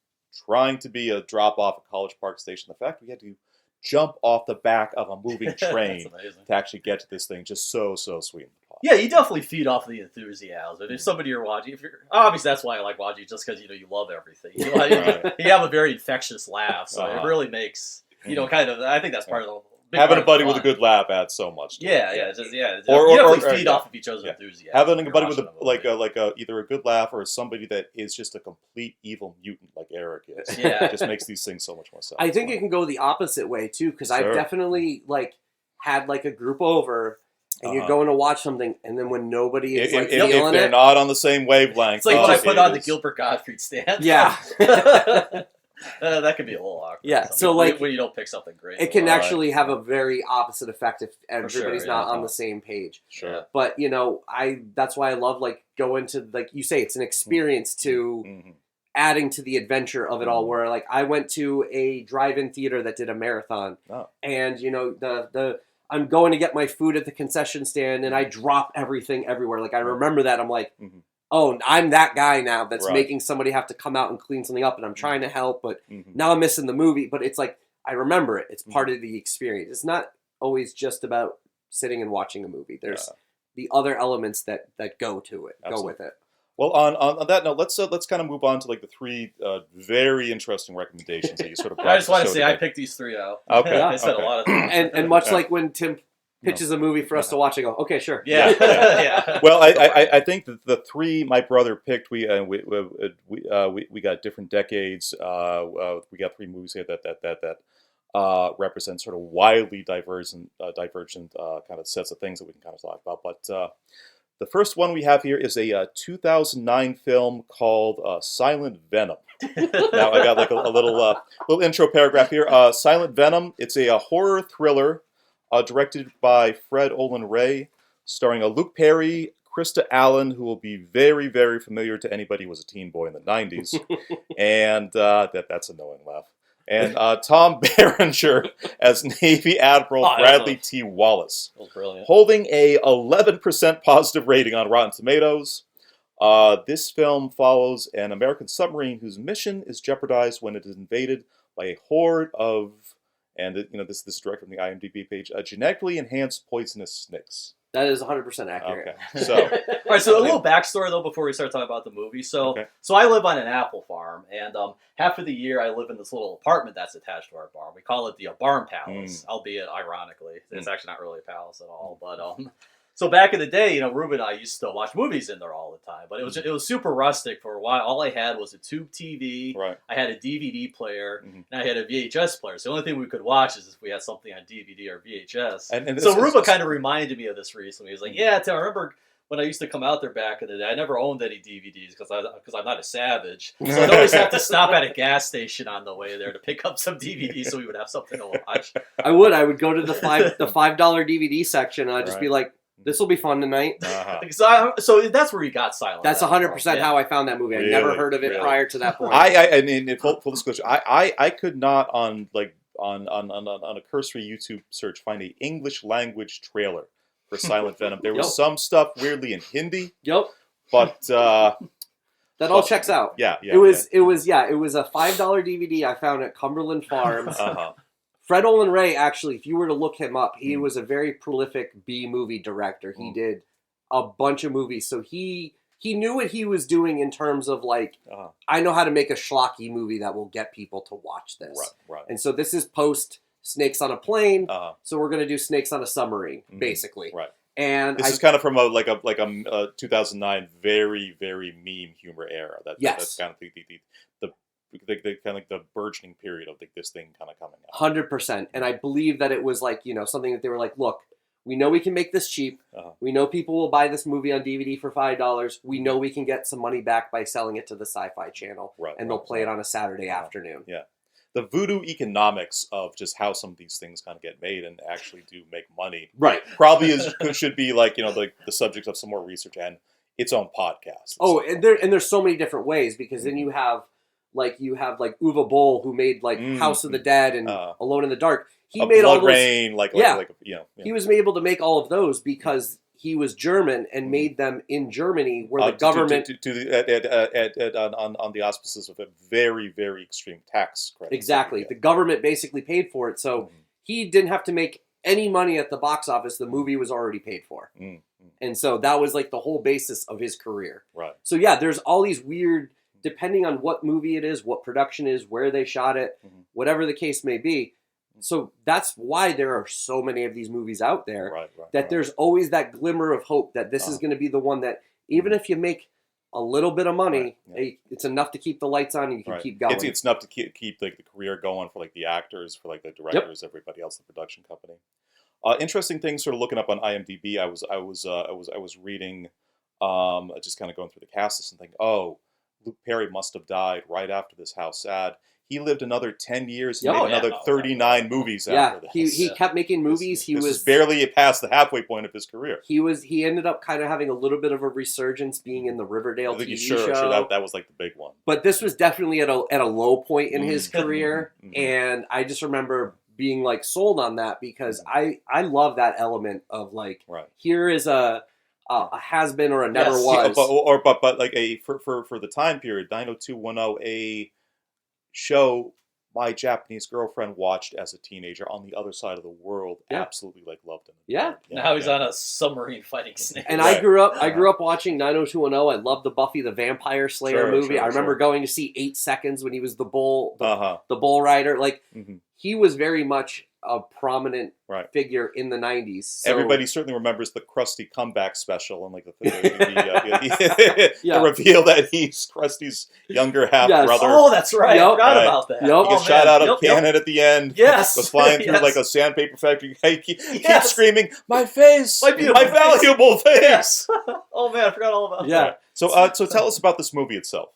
trying to be a drop off at College Park Station. The fact we had to jump off the back of a moving train to actually get to this thing, just so sweet. Yeah, you definitely feed off the enthusiasm. If somebody you're watching, obviously that's why I like watching, just because you love everything. You have a very infectious laugh, so it really makes kind of. I think that's part of the. Having a buddy with a good laugh adds so much. You definitely feed off of each other's enthusiasm. Having a buddy with either a good laugh or somebody that is just a complete evil mutant like Eric is. Yeah, just makes these things so much more sense. I think it can go the opposite way too, because I've definitely had a group over. And you're going to watch something, and then when nobody is feeling it, if they're not on the same wavelength, it's like when I put on the Gilbert Gottfried stand. Yeah. That could be a little awkward. Yeah, so when you don't pick something great, it can actually have a very opposite effect if everybody's not on the same page. Sure. But that's why I love going to you say it's an experience to adding to the adventure of it all. Where I went to a drive-in theater that did a marathon, and I'm going to get my food at the concession stand, and I drop everything everywhere. I remember that. I'm like. Oh, I'm that guy now that's making somebody have to come out and clean something up, and I'm trying to help, but now I'm missing the movie. But it's I remember it. It's part of the experience. It's not always just about sitting and watching a movie. There's the other elements that go to it, go with it. Well, on that note, let's kind of move on to the three very interesting recommendations that you sort of. I just want to say I picked these three out. Okay, I spent a lot of time. And much like when Tim pitches a movie for us to watch, I go, okay, sure. Yeah. Well, I think that the three my brother picked, we got different decades. We got three movies here that represent sort of wildly divergent kind of sets of things that we can kind of talk about. But the first one we have here is a 2009 film called Silent Venom. Now I got a little intro paragraph here. Silent Venom. It's a horror thriller. Directed by Fred Olen Ray, starring Luke Perry, Krista Allen, who will be very, very familiar to anybody who was a teen boy in the 90s, and that's a knowing laugh, and Tom Berenger as Navy Admiral Bradley T. Wallace, holding a 11% positive rating on Rotten Tomatoes. This film follows an American submarine whose mission is jeopardized when it is invaded by a horde of and this is direct from the IMDb page. Genetically enhanced poisonous snakes. That is 100% accurate. Okay, so all right. So a little backstory though before we start talking about the movie. So I live on an apple farm, and half of the year I live in this little apartment that's attached to our barn. We call it the barn palace, albeit ironically, it's actually not really a palace at all. But so back in the day, Rubba and I used to watch movies in there all the time. But it was super rustic for a while. All I had was a tube TV. Right. I had a DVD player, and I had a VHS player. So the only thing we could watch is if we had something on DVD or VHS. And so Rubba kind of reminded me of this recently. He was like, "Yeah, Tim, I remember when I used to come out there back in the day. I never owned any DVDs because I'm not a savage. So I'd always have to stop at a gas station on the way there to pick up some DVDs so we would have something to watch." I would go to the $5 DVD section, and I'd just be like, this will be fun tonight. So that's where you got Silent. That's 100% how I found that movie. I never heard of it prior to that point. In full disclosure, I could not on a cursory YouTube search find an English language trailer for Silent Venom. There was some stuff weirdly in Hindi. Yep. But that all checks out. Yeah. It was a $5 DVD I found at Cumberland Farms. Fred Olen Ray, actually, if you were to look him up, he was a very prolific B-movie director. He did a bunch of movies. So he knew what he was doing in terms of I know how to make a schlocky movie that will get people to watch this. Right. And so this is post snakes on a plane, Uh-huh. so we're going to do snakes on a submarine, basically. Right. And this is kind of from a 2009 very, very meme humor era. That's kind of the kind of the burgeoning period of this thing kind of coming out. 100%. And I believe that it was like, something that they were like, look, we know we can make this cheap. Uh-huh. We know people will buy this movie on DVD for $5. We know we can get some money back by selling it to the Sci-Fi Channel, and they'll play it on a Saturday afternoon. Yeah. The voodoo economics of just how some of these things kind of get made and actually do make money, right? Probably should be like the subject of some more research and its own podcast. Oh, and there's so many different ways, because then you have Uwe Boll, who made House of the Dead and Alone in the Dark. He made all those. Rain, He was able to make all of those because he was German and made them in Germany, where the government on the auspices of a very, very extreme tax credit. Exactly, the government basically paid for it, so he didn't have to make any money at the box office. The movie was already paid for, and so that was the whole basis of his career. Right. So yeah, there's all these weird, depending on what movie it is, what production is, where they shot it, whatever the case may be. So that's why there are so many of these movies out there, there's always that glimmer of hope that this is going to be the one that, even if you make a little bit of money, it's enough to keep the lights on and you can keep going. It's enough to keep the career going for the actors, for the directors, everybody else in the production company. Interesting things, sort of looking up on IMDb. I was reading, just kind of going through the cast list and thinking, oh, Luke Perry must have died right after this. How sad. He lived another 10 years and made another 39 movies after this. He kept making movies. He was barely past the halfway point of his career. He ended up kind of having a little bit of a resurgence being in the Riverdale TV show. Sure, that was the big one. But this was definitely at a low point in his career, and I just remember being sold on that, because I love that element of here is a has-been or a never was. But for the time period, 90210, a show my Japanese girlfriend watched as a teenager on the other side of the world. Absolutely loved him. Now he's on a submarine fighting snakes. And I grew up watching 90210. I loved the Buffy the Vampire Slayer movie. I remember going to see 8 Seconds when he was the bull rider. He was very much a prominent figure in the 90s. So. Everybody certainly remembers the Krusty comeback special and the reveal that he's Krusty's younger half-brother. Oh, that's right. I forgot about that. He gets shot out of cannon at the end. Yes. Goes flying through a sandpaper factory. He keeps screaming, "My face! My valuable face!" Yes. Oh man, I forgot all about that. So tell us about this movie itself.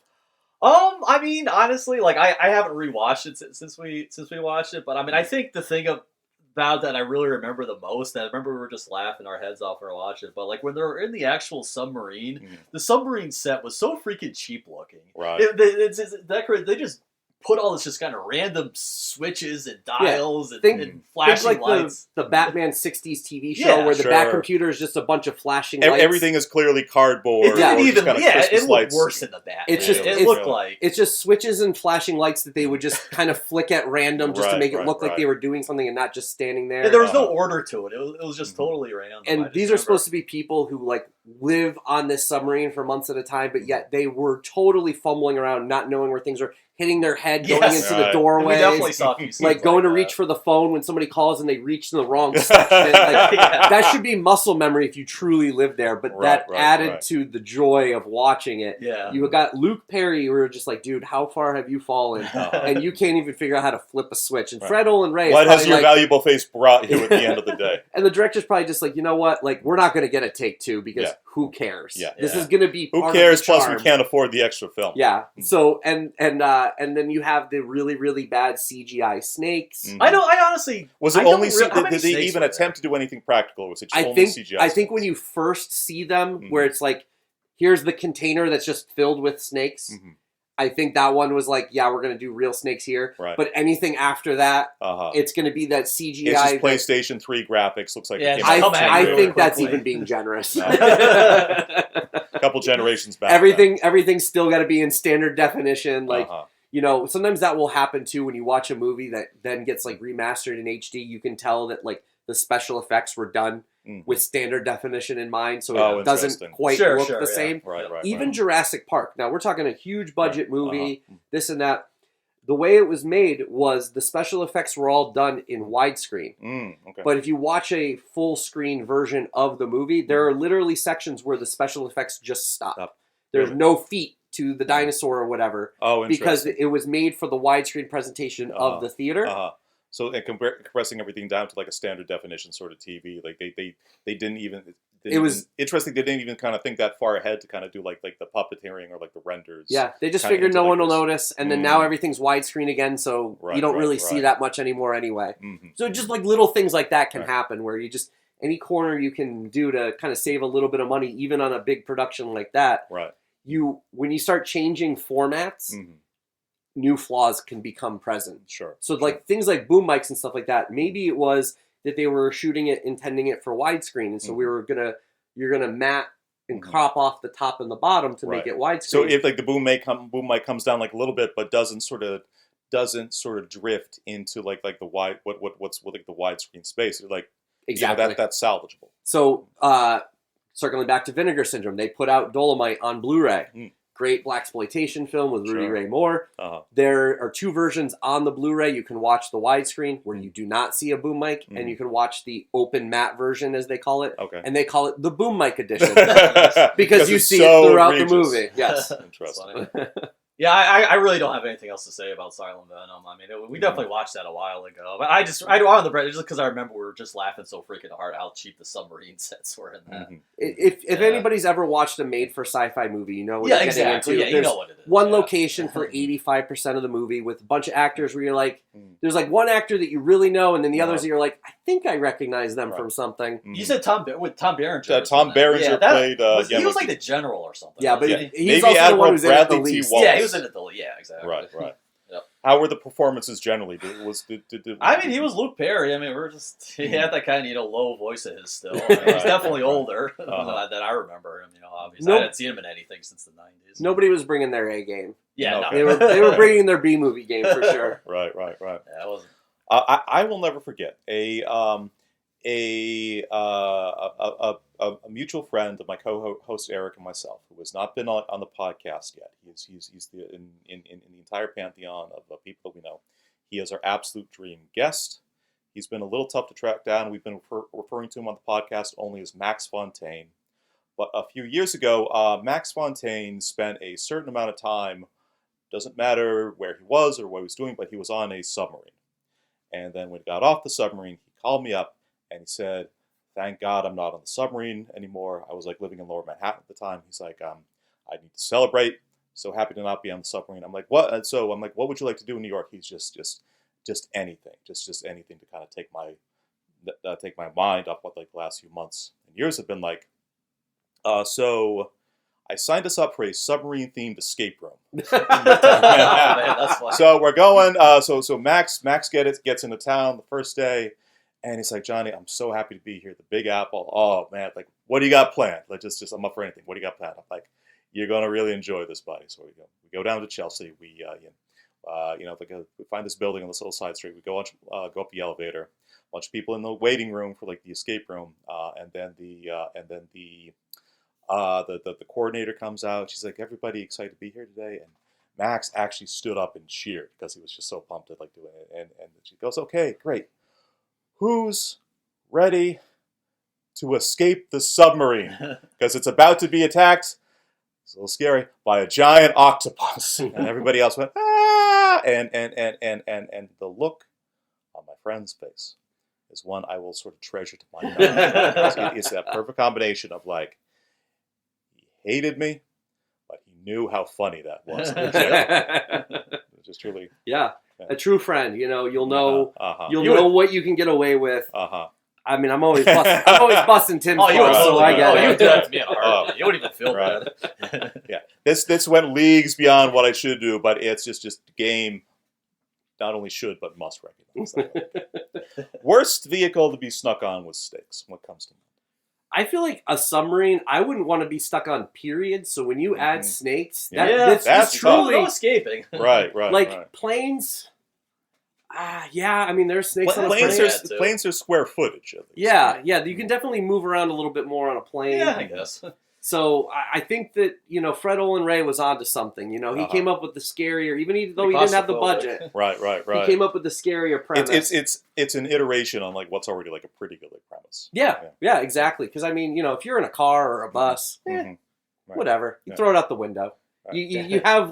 I mean, honestly, I haven't rewatched it since we watched it, but I mean, I think the thing about that I really remember the most, and I remember we were just laughing our heads off when we watched it, but when they were in the actual submarine, the submarine set was so freaking cheap looking. Right. They just put all this just kind of random switches and dials and flashing lights. The Batman 60s TV show where the back computer is just a bunch of flashing lights. Everything is clearly cardboard. It looked worse in the Batman. It looked like... It's just switches and flashing lights that they would just kind of flick at random just to make it look like they were doing something and not just standing there. And there was no order to it. It was just totally random. And these are supposed to be people who live on this submarine for months at a time, but yet they were totally fumbling around, not knowing where things were, hitting their head, going into the doorway. We definitely saw a few scenes going to reach for the phone when somebody calls and they reach in the wrong section. That should be muscle memory if you truly live there, but that added to the joy of watching it. Yeah. You got Luke Perry, who were just dude, how far have you fallen? And you can't even figure out how to flip a switch. And Fred Olin Ray what has your valuable face brought you at the end of the day? And the director's probably just you know what? We're not going to get a take 2 because who cares? This is going to be part who cares? Of the charm. Plus, we can't afford the extra film. Yeah. So and then you have the really, really bad CGI snakes. I honestly was it only? Did they even attempt to do anything practical? Was it just only CGI? I think when you first see them, where it's here's the container that's just filled with snakes. I think that one was we're going to do real snakes here. Right. But anything after that, it's going to be that CGI. It's just PlayStation 3 graphics. Looks like I think that's even being generous. A couple generations back. Everything's still got to be in standard definition. Sometimes that will happen too when you watch a movie that then gets remastered in HD. You can tell that the special effects were done with standard definition in mind, so it doesn't quite look the same. Right, Even Jurassic Park. Now we're talking a huge budget movie, this and that. The way it was made was the special effects were all done in widescreen. Okay. But if you watch a full screen version of the movie, there are literally sections where the special effects just stop. There's Really? no feet to the dinosaur or whatever. Oh, because interesting. it was made for the widescreen presentation of the theater. So and compressing everything down to like a standard definition sort of TV, like they didn't even. It was interesting. They didn't even kind of think that far ahead to kind of do like the puppeteering or like the renders. Yeah, they just figured no one will notice, and then now everything's widescreen again, so you don't really see that much anymore anyway. So just like little things like that can happen where you just any corner you can do to kind of save a little bit of money, even on a big production like that. Right. When you start changing formats, new flaws can become present. Sure. So like things like boom mics and stuff like that, maybe it was that they were shooting it, intending it for widescreen, and so you're gonna matte and crop off the top and the bottom to make it widescreen. So if like the boom mic comes down like a little bit, but doesn't sort of drift into like the what's like the widescreen space, like exactly that's salvageable. So circling back to Vinegar Syndrome, they put out Dolomite on Blu-ray. Great blaxploitation film with Rudy Ray Moore. There are 2 versions on the Blu-ray. You can watch the widescreen where you do not see a boom mic, and you can watch the open matte version, as they call it. Okay. And they call it the boom mic edition because you see so it throughout egregious. the movie. Yes. Interesting. Yeah, I really don't have anything else to say about Silent Venom. I mean, we definitely watched that a while ago. But I wanted to just because I remember we were just laughing so freaking hard how cheap the submarine sets were in that. If anybody's ever watched a made-for sci-fi movie, you know what you're getting into. Yeah, you know what it is. One location for 85% of the movie with a bunch of actors where you're like, there's like one actor that you really know, and then the others that you're like, I think I recognize them from something. You said Tom Berenger. Tom Berenger played. He was like the general or something. Yeah, but he's maybe also the one Admiral who's in it the Bradley T. least. Walsh. Yeah, he was in it. Yeah, exactly. Right. Yep. How were the performances generally? I mean, he was Luke Perry. I mean, he had that kind of low voice of his still. I mean, he's definitely older than I remember him. Obviously, I hadn't seen him in anything since the 90s. Nobody was bringing their A game. Yeah, they were bringing their B movie game for sure. Right. Yeah, that was. I will never forget a mutual friend of my co-host Eric and myself, who has not been on the podcast yet. He's in the entire pantheon of people that we know. He is our absolute dream guest. He's been a little tough to track down. We've been referring to him on the podcast only as Max Fontaine. But a few years ago, Max Fontaine spent a certain amount of time, doesn't matter where he was or what he was doing, but he was on a submarine. And then when he got off the submarine, he called me up and he said, "Thank God I'm not on the submarine anymore." I was like living in Lower Manhattan at the time. He's like, "I need to celebrate. So happy to not be on the submarine." I'm like, "What?" And so I'm like, "What would you like to do in New York?" He's just anything, just anything to kind of take my mind off what like the last few months and years have been like. So I signed us up for a submarine-themed escape room. Man, that's funny. So we're going. So Max gets into town the first day, and he's like, "Johnny, I'm so happy to be here. The Big Apple. Oh man, like, what do you got planned? Like, just I'm up for anything. What do you got planned?" I'm like, "You're gonna really enjoy this, buddy." So we go down to Chelsea. We find this building on this little side street. We go up the elevator. A bunch of people in the waiting room for like the escape room, and then the coordinator comes out. She's like, "Everybody excited to be here today?" And Max actually stood up and cheered because he was just so pumped to like doing it. And she goes, "Okay, great. Who's ready to escape the submarine? Because it's about to be attacked. It's a little scary by a giant octopus." And everybody else went, "Ah!" And the look on my friend's face is one I will sort of treasure to my memory. It's that perfect combination of like, he hated me, but he knew how funny that was. It was just really, yeah, a true friend. You'll know you'll know what you can get away with. I mean, I'm always busting Tim's balls, so I get it. You would do that to me in a heartbeat. You wouldn't even feel bad. Yeah, this went leagues beyond what I should do, but it's just game. Not only should, but must recognize that. Worst vehicle to be snuck on with stakes. What comes to mind? I feel like a submarine, I wouldn't want to be stuck on, period. So when you add snakes, that's truly no escaping. Right. Like planes. Yeah. I mean, there's snakes on a plane. Planes are square footage at least. Yeah. You can definitely move around a little bit more on a plane. Yeah, I guess. So I think that, Fred Olen Ray was onto something. He came up with the scarier, even though he didn't have the budget. Right. He came up with the scarier premise. It's an iteration on what's already a pretty good premise. Yeah, exactly. Because if you're in a car or a bus, whatever, you throw it out the window. Right. You have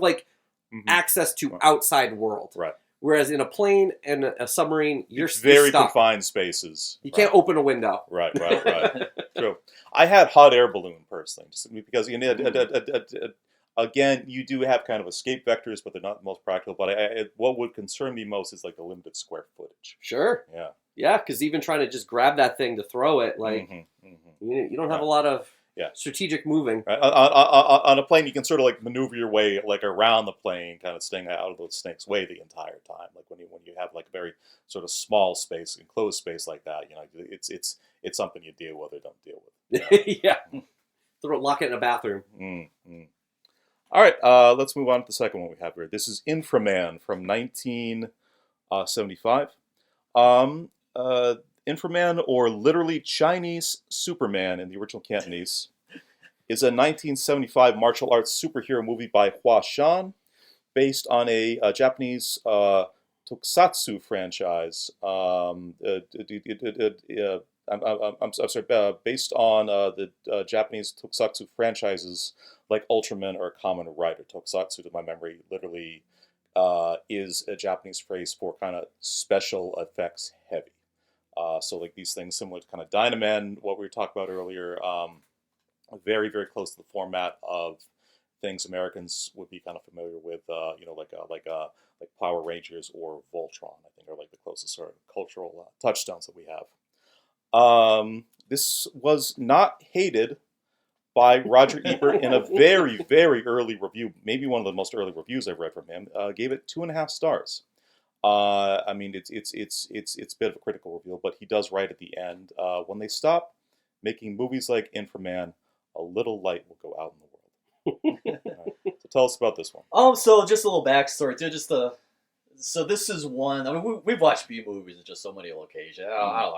access to outside world. Right. Whereas in a plane and a submarine, you're very stuck. Confined spaces. You can't open a window. Right. True. I had hot air balloon personally, just because again, you do have kind of escape vectors, but they're not the most practical. But what would concern me most is the limited square footage. Sure. Yeah. Yeah, because even trying to just grab that thing to throw it, you don't have a lot of strategic moving. Right. On a plane, you can sort of maneuver your way around the plane, kind of staying out of the snake's way the entire time. When you have a very sort of small space, enclosed space like that, it's something you deal with or don't deal with. Yeah. Lock it in a bathroom. Mm-hmm. All right, let's move on to the second one we have here. This is Infra-Man from 1975. Infra-Man, or literally Chinese Superman in the original Cantonese, is a 1975 martial arts superhero movie by Hua Shan, based on a Japanese tokusatsu franchise. I'm sorry, based on the Japanese tokusatsu franchises like Ultraman or Kamen Rider. Tokusatsu, to my memory, literally is a Japanese phrase for kind of special effects heavy. So these things similar to kind of Dynaman, what we were talking about earlier, very, very close to the format of things Americans would be kind of familiar with, like Power Rangers or Voltron, I think, are the closest sort of cultural touchstones that we have. This was not hated by Roger Ebert in a very, very early review, maybe one of the most early reviews I've read from him. Gave it 2.5 stars. It's a bit of a critical review, but he does write at the end, when they stop making movies like Infra-Man, a little light will go out in the world. Right. So tell us about this one. So just a little backstory, dude. So this is one. I mean, we've watched B movies at just so many occasions. I don't know.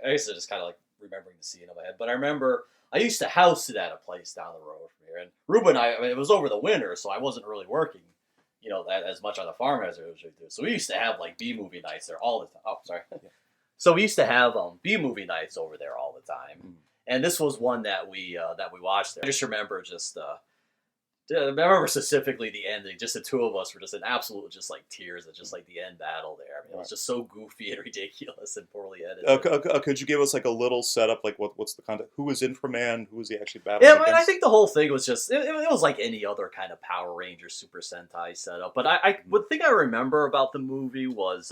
I used to just kind of remembering the scene in my head. But I remember I used to house it at a place down the road from here, and Rubba and I mean, it was over the winter, so I wasn't really working, as much on the farm as I usually do. So we used to have B movie nights there all the time. Oh, sorry. Yeah. So we used to have B movie nights over there all the time, and this was one that we watched there. I just remember I remember specifically the ending. Just the two of us were just in absolute tears at the end battle there. I mean, it was just so goofy and ridiculous and poorly edited. Could you give us a little setup? What's the content? Who is Infra-Man? Who is he actually battling against? I think the whole thing was just it was like any other kind of Power Rangers Super Sentai setup. But I one thing I remember about the movie was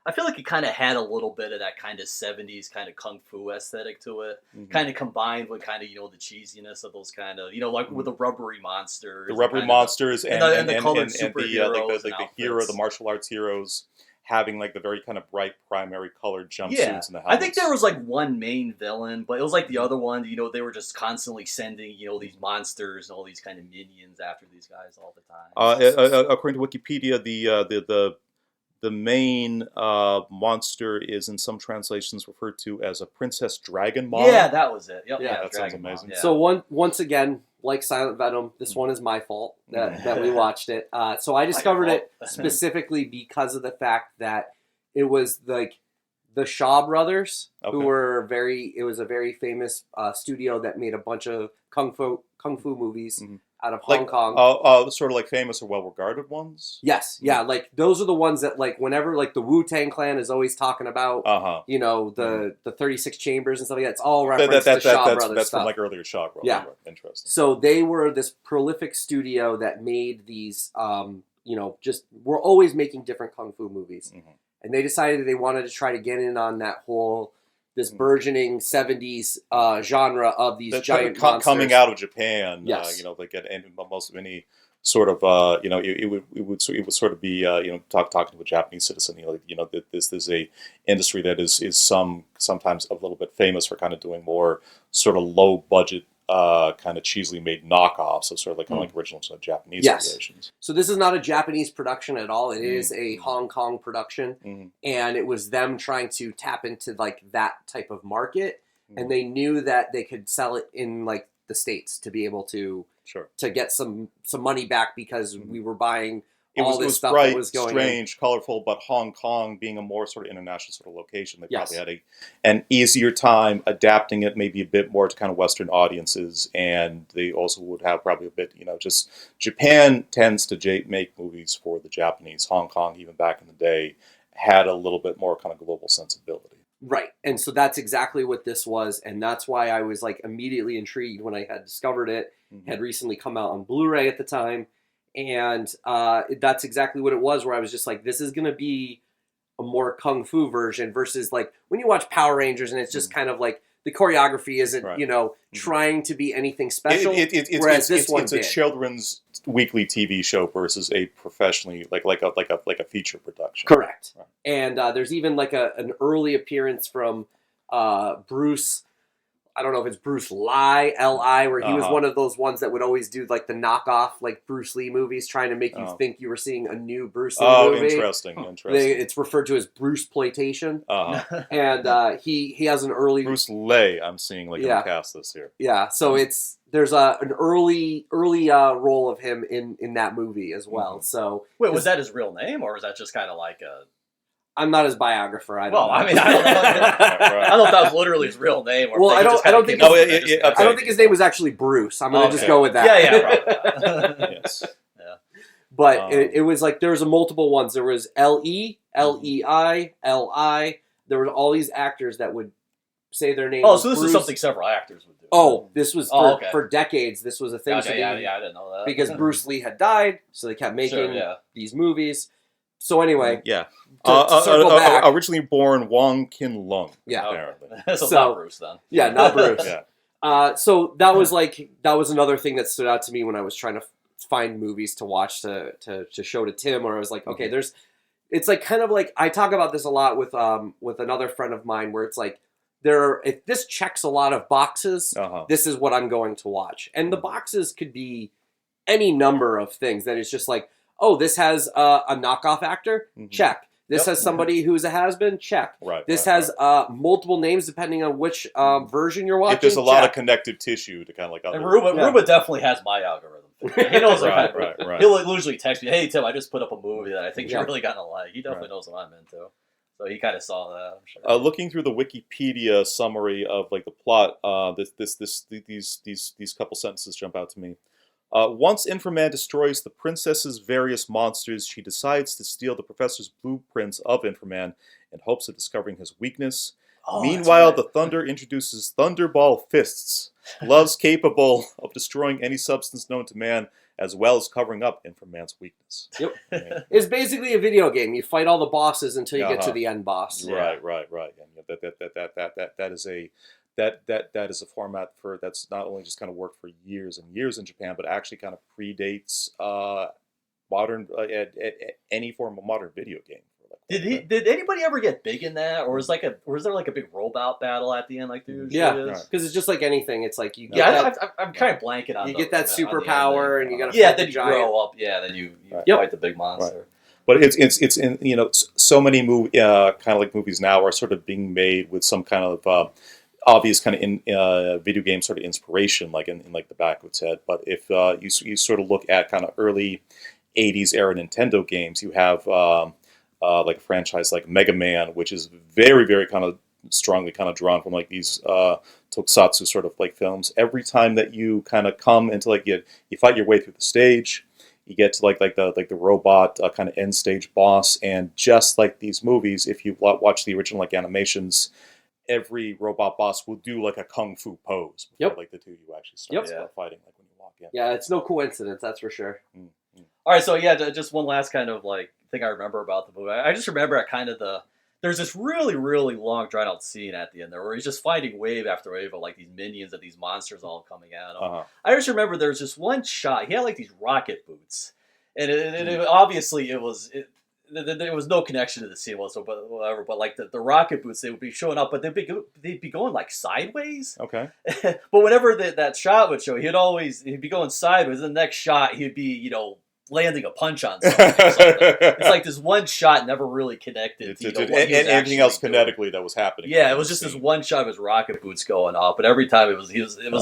I feel like it kind of had a little bit of that kind of 70s kind of kung fu aesthetic to it, kind of combined with kind of, the cheesiness of those kind of, with the rubbery monsters. The rubbery monsters and the colored superheroes the hero, the martial arts heroes having the very kind of bright primary colored jumpsuits in the helmets. I think there was one main villain, but it was the other one, they were just constantly sending, these monsters and all these kind of minions after these guys all the time. According to Wikipedia, the main monster is in some translations referred to as a princess dragon model. Yeah, that was it. Yep. Yeah, that sounds amazing. Yeah. So once again, like Silent Venom, this one is my fault that we watched it. So I discovered it specifically because of the fact that it was the Shaw brothers, who were it was a very famous studio that made a bunch of kung fu movies. Out of Hong Kong. Sort of famous or well-regarded ones? Yes, yeah, those are the ones that whenever the Wu-Tang Clan is always talking about, the 36 chambers and stuff like that, it's all reference to Shaw Brothers that's stuff. from earlier Shaw Brothers. Yeah. Interesting. So they were this prolific studio that made these, we're always making different kung fu movies. And they decided that they wanted to try to get in on that whole this burgeoning 70s genre of these giant monsters coming out of Japan. Yes. And most of any sort of it would sort of be talking to a Japanese citizen. This is a industry that is sometimes a little bit famous for kind of doing more sort of low budget kind of cheesily made knockoffs, so sort of like original Japanese creations. So this is not a Japanese production at all. It is a Hong Kong production, and it was them trying to tap into that type of market, and they knew that they could sell it in the States to be able to Sure. to get some money back because we were buying It all this was stuff bright, that was going strange, colorful, but Hong Kong being a more sort of international sort of location, they Yes. probably had an easier time adapting it maybe a bit more to kind of Western audiences, and they also would have probably a bit, just Japan tends to make movies for the Japanese. Hong Kong, even back in the day, had a little bit more kind of global sensibility. Right. And so that's exactly what this was, and that's why I was like immediately intrigued when I had discovered it. Mm-hmm. Had recently come out on Blu-ray at the time. And that's exactly what it was, where I was just like, this is going to be a more kung fu version versus like when you watch Power Rangers and it's just kind of like the choreography isn't, trying to be anything special. Whereas this one it's a children's weekly TV show versus a professionally like a feature production. Correct. Right. And there's even like an early appearance from Bruce. I don't know if it's Bruce Lee, L.I., where he was one of those ones that would always do like the knockoff, like Bruce Lee movies, trying to make you think you were seeing a new Bruce Lee movie. Oh, interesting. It's referred to as Bruce-ploitation. And he has an early... Bruce Lee, I'm seeing in the cast this here. Yeah, so there's an early role of him in that movie as well. So wait, was that his real name, or was that just kind of like a... I'm not his biographer. I don't know. I mean, I don't know. I don't know if that was literally his real name. Or I don't think his name was actually Bruce. I'm going to just go with that. Yeah. Yes. Yeah. But it was like there was multiple ones. There was L.E., L.E.I., L.I. There were all these actors that would say their name. Oh, so this is something several actors would do. Oh, this was for decades. This was a thing. Okay, I didn't know that. Because Bruce Lee had died, so they kept making these movies. So anyway, to circle back, originally born Wong Kin Lung. Yeah, apparently. So not Bruce then. Yeah, not Bruce. So that was another thing that stood out to me when I was trying to find movies to watch to show to Tim. Where I was like, okay, it's like kind of like I talk about this a lot with another friend of mine, where it's like if this checks a lot of boxes, this is what I'm going to watch, and the boxes could be any number of things. That it's just like, oh, this has a knockoff actor? Check. This has somebody who's a has-been? Check. Right. This has multiple names depending on which version you're watching? If there's a lot of connective tissue to kind of like... And Rubba definitely has my algorithm. He knows right. He'll usually text me, hey, Tim, I just put up a movie that I think you're really going to like. He definitely knows what I'm into. So he kind of saw that, I'm sure. Looking through the Wikipedia summary of like the plot, these couple sentences jump out to me. Once Infra-Man destroys the princess's various monsters, she decides to steal the professor's blueprints of Infra-Man in hopes of discovering his weakness. Meanwhile, the Thunder introduces Thunderball Fists, gloves capable of destroying any substance known to man, as well as covering up Infra-Man's weakness. Yep. It's basically a video game. You fight all the bosses until you get to the end boss. Right. And that is a format that's not only just kind of worked for years and years in Japan, but actually kind of predates modern any form of modern video game. Did anybody ever get big in that, or was there like a big robot battle at the end, like there usually is? Because it's just like anything. It's like you. I'm kind of blanking on. You get that superpower, and you got to. Yeah, then you grow up. Yeah, then you fight the big monster. Right. But it's in so many kind of like movies now are sort of being made with some kind of obvious kind of video game sort of inspiration, like in like the back of its head. But if you sort of look at kind of early '80s era Nintendo games, you have like a franchise like Mega Man, which is very, very kind of strongly kind of drawn from like these tokusatsu sort of like films. Every time that you kind of come into like you fight your way through the stage, you get to like the robot kind of end stage boss, and just like these movies, if you watch the original like animations, every robot boss will do like a kung fu pose before like the two you actually start fighting, like when you walk in. Yeah, it's no coincidence, that's for sure. Mm-hmm. All right, so just one last kind of like thing I remember about the movie. I just remember at kind of there's this really, really long drawn out scene at the end there where he's just fighting wave after wave of like these minions and these monsters all coming at him. I just remember there was just one shot. He had like these rocket boots, and it obviously there was no connection to the scene whatsoever. But like the rocket boots, they would be showing up, but they'd be going like sideways. Okay. But whenever that shot would show, he'd be going sideways. And the next shot, he'd be landing a punch on something. It's like this one shot never really connected to and anything else kinetically that was happening. Yeah, it was just this one shot of his rocket boots going off, but every time it was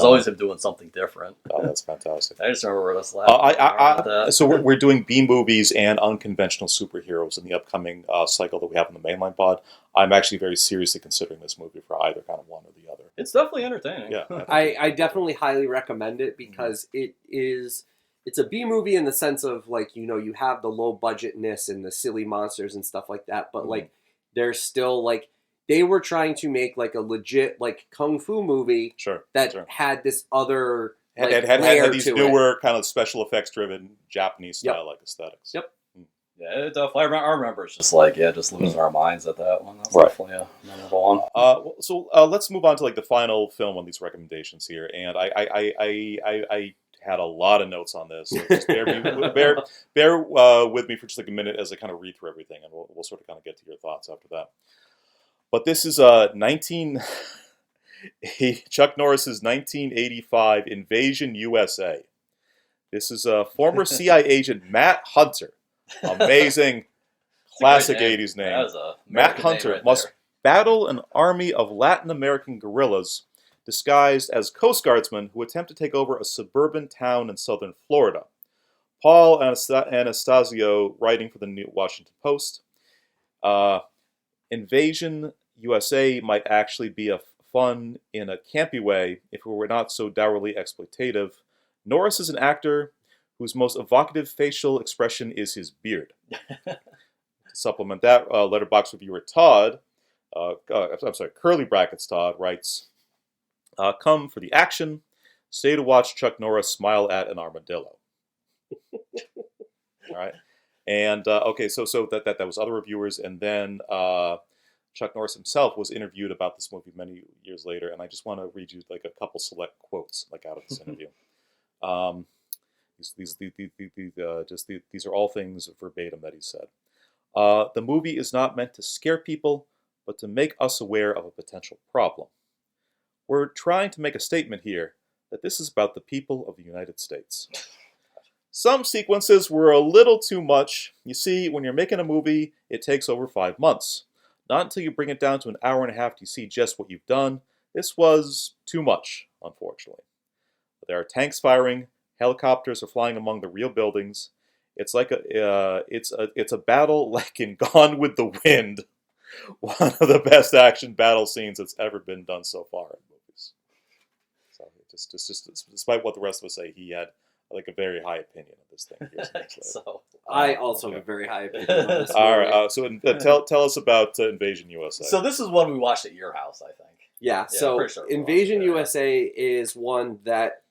always him doing something different. Oh, that's fantastic. I just remember where this laughing. So we're doing B movies and unconventional superheroes in the upcoming cycle that we have in the mainline pod. I'm actually very seriously considering this movie for either kind of one or the other. It's definitely entertaining. Yeah, I definitely highly recommend it because it's a B movie in the sense of like, you have the low budgetness and the silly monsters and stuff like that, but like there's still like they were trying to make like a legit like kung fu movie had this other had these newer kind of special effects driven Japanese style like aesthetics. Yep. Yeah, definitely. I remember it's just like just losing our minds at that one. That's definitely a memorable one. So let's move on to like the final film on these recommendations here, and I had a lot of notes on this. So just bear with me for just like a minute as I kind of read through everything, and we'll sort of kind of get to your thoughts after that. But this is Chuck Norris's 1985 Invasion U.S.A. This is former CIA agent Matt Hunter. Amazing, classic 80s name. Matt Hunter must battle an army of Latin American guerrillas disguised as Coast Guardsmen who attempt to take over a suburban town in southern Florida. Paul Anastasio, writing for the New Washington Post. Invasion U.S.A. might actually be a fun in a campy way if it were not so dourly exploitative. Norris is an actor whose most evocative facial expression is his beard. To supplement that, Letterboxd reviewer Todd, curly brackets Todd, writes, come for the action, stay to watch Chuck Norris smile at an armadillo. All right. And, so that was other reviewers, and then Chuck Norris himself was interviewed about this movie many years later, and I just want to read you like a couple select quotes like out of this interview. These are all things verbatim that he said. The movie is not meant to scare people, but to make us aware of a potential problem. We're trying to make a statement here that this is about the people of the United States. Some sequences were a little too much. You see, when you're making a movie, it takes over 5 months. Not until you bring it down to an hour and a half do you see just what you've done. This was too much, unfortunately. There are tanks firing. Helicopters are flying among the real buildings. It's like it's a battle like in Gone with the Wind, one of the best action battle scenes that's ever been done so far in movies. So just despite what the rest of us say, he had like a very high opinion of this thing. So I also have a very high opinion of this movie. All right, so tell us about Invasion U.S.A. So this is one we watched at your house, I think. Yeah, so sure Invasion U.S.A. is one that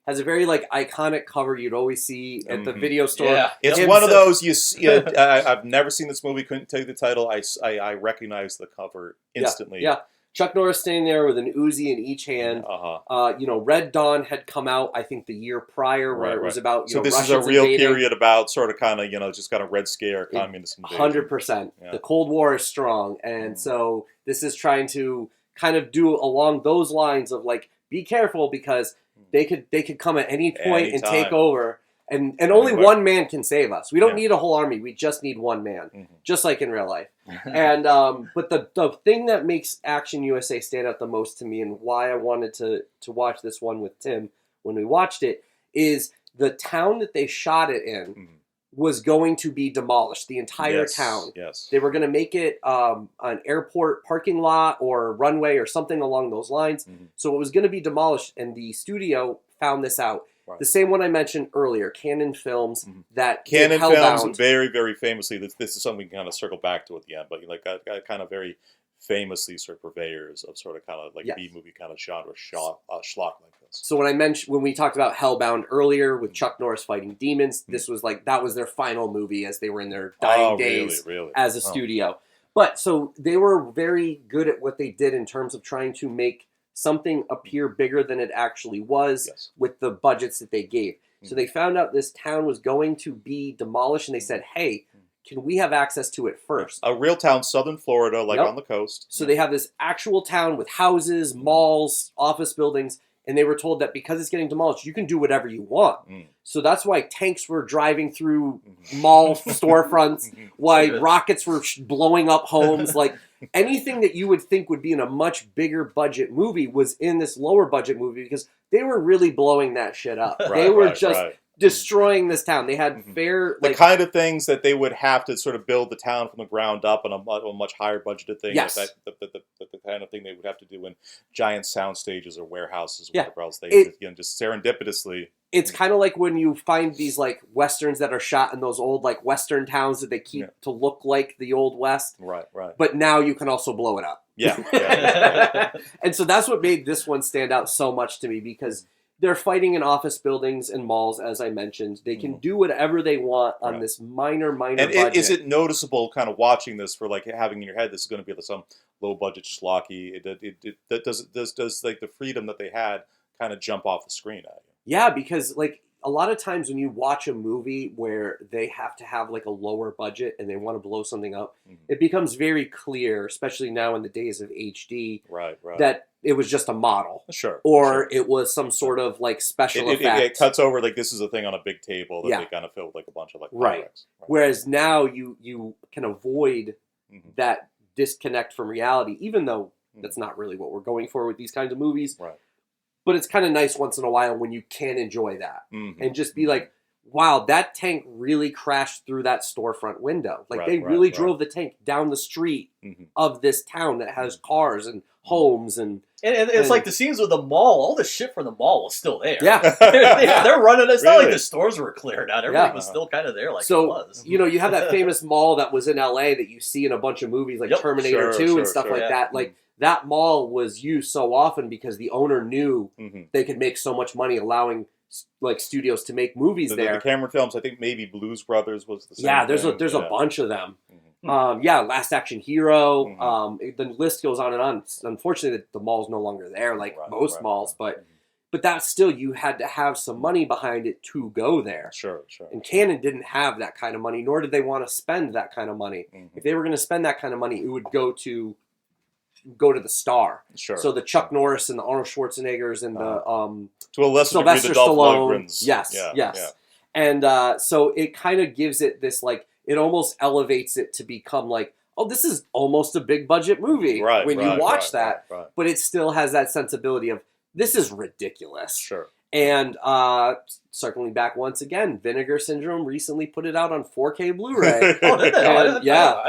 has a very like iconic cover you'd always see at the video store. Yeah. It's one of those you see. I've never seen this movie. Couldn't tell you the title. I recognize the cover instantly. Yeah. Chuck Norris standing there with an Uzi in each hand. Red Dawn had come out, I think, the year prior, where it was about so this Russians is a real invading. Period about sort of kind of just kind of Red Scare, communist invasion. 100%. Yeah. The Cold War is strong, and so this is trying to kind of do along those lines of like, be careful because they could come at any point and take over, and only one man can save us. We don't need a whole army. We just need one man, just like in real life. And but the thing that makes Action USA stand out the most to me, and why I wanted to watch this one with Tim when we watched it, is the town that they shot it in was going to be demolished. The entire town. Yes. They were going to make it an airport parking lot or runway or something along those lines. So it was going to be demolished, and the studio found this out. Right. The same one I mentioned earlier, Cannon Films. That Cannon Films, very, very famously, this is something we can kind of circle back to at the end, but like kind of very famously sort of purveyors of sort of kind of like B-movie kind of genre schlock like this. So when we talked about Hellbound earlier with Chuck Norris fighting demons, this was like, that was their final movie as they were in their dying days as a studio. But so they were very good at what they did in terms of trying to make something appear bigger than it actually was with the budgets that they gave. So they found out this town was going to be demolished, and they said, hey, can we have access to it first? A real town, southern Florida, like on the coast. So they have this actual town with houses, malls, office buildings, and they were told that because it's getting demolished, you can do whatever you want. So that's why tanks were driving through mall storefronts, why rockets were blowing up homes. Like anything that you would think would be in a much bigger budget movie was in this lower budget movie because they were really blowing that shit up. They were just destroying this town. They had the kind of things that they would have to sort of build the town from the ground up on a much higher budgeted thing. Yes. The kind of thing they would have to do in giant sound stages or warehouses or whatever else. They just serendipitously. It's kind of like when you find these like westerns that are shot in those old like western towns that they keep to look like the old west. Right. But now you can also blow it up. Yeah. And so that's what made this one stand out so much to me because they're fighting in office buildings and malls, as I mentioned. They can do whatever they want on this minor budget. And is it noticeable kind of watching this for like having in your head this is going to be some low budget schlocky? Does like the freedom that they had kind of jump off the screen at you? Yeah, because like a lot of times when you watch a movie where they have to have like a lower budget and they want to blow something up, it becomes very clear, especially now in the days of HD, that it was just a model. Or it was some sort of like special effect. It cuts over like this is a thing on a big table that they kind of filled like a bunch of like products. Whereas now you can avoid that disconnect from reality, even though that's not really what we're going for with these kinds of movies. But it's kind of nice once in a while when you can enjoy that and just be like, wow, that tank really crashed through that storefront window. Like they really drove the tank down the street of this town that has cars and homes and it's like the scenes with the mall. All the shit from the mall was still there. Yeah, they're running. It's not like the stores were cleared out. Everything was still kind of there, like it was. You know, you have that famous mall that was in LA that you see in a bunch of movies, like Terminator 2 and stuff like that. Like that mall was used so often because the owner knew they could make so much money, allowing like studios to make movies there. The Cameron films, I think maybe Blues Brothers was the same. Yeah, there's a bunch of them. Last Action Hero. The list goes on and on. Unfortunately, the mall's no longer there, like most malls. But that's still, you had to have some money behind it to go there. Sure. And Canon didn't have that kind of money, nor did they want to spend that kind of money. If they were going to spend that kind of money, it would go to the star. So the Chuck Norris and the Arnold Schwarzeneggers and the to a lesser Sylvester degree, the Dolph Stallone. Lundgrens. Yes. And so it kind of gives it this like, it almost elevates it to become like, oh, this is almost a big budget movie when you watch that. But it still has that sensibility of, this is ridiculous. And circling back once again, Vinegar Syndrome recently put it out on 4K Blu-ray. Oh, did they? I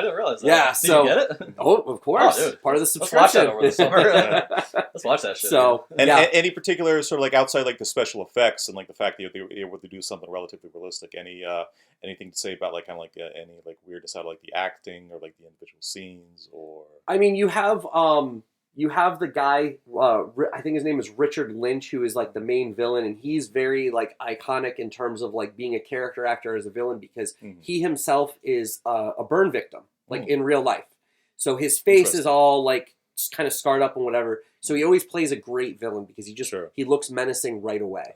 didn't realize that. Yeah, Did you get it? Oh, of course. Oh, dude. Part of the subscription. Let's watch that over the summer. Let's watch that shit. So, and any particular sort of like outside like the special effects and like the fact that they were able to do something relatively realistic, anything to say about like kind of like any like weirdness out of like the acting or like the individual scenes or? I mean, you have the guy, I think his name is Richard Lynch, who is like the main villain, and he's very like iconic in terms of like being a character actor as a villain because he himself is a burn victim, like in real life. So his face is all like kind of scarred up and whatever. So he always plays a great villain because he looks menacing right away.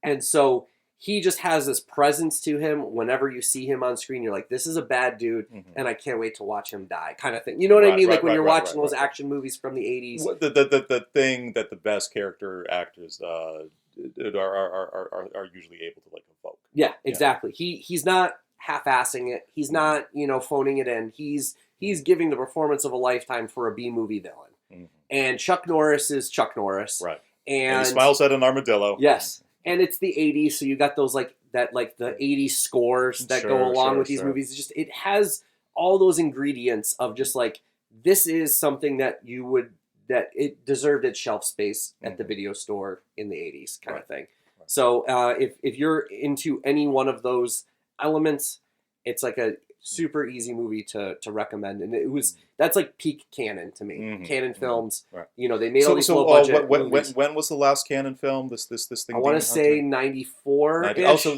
And so he just has this presence to him. Whenever you see him on screen, you're like, this is a bad dude, and I can't wait to watch him die, kind of thing. You know what I mean? Like when you're watching those action movies from the 80s. The thing that the best character actors are usually able to like evoke. Yeah, exactly. He's not half-assing it. He's not, phoning it in. He's giving the performance of a lifetime for a B-movie villain. And Chuck Norris is Chuck Norris. And he smiles at an armadillo. Yes. And it's the 80s, so you got those the 80s scores that go along with these movies. It has all those ingredients of just like, this is something that it deserved its shelf space at the video store in the 80s kind of thing. So if you're into any one of those elements, it's like a super easy movie to recommend, and that's like peak Canon to me. Canon films, they made all these low budget movies. When was the last Canon film? This thing. I want to say 94. Also,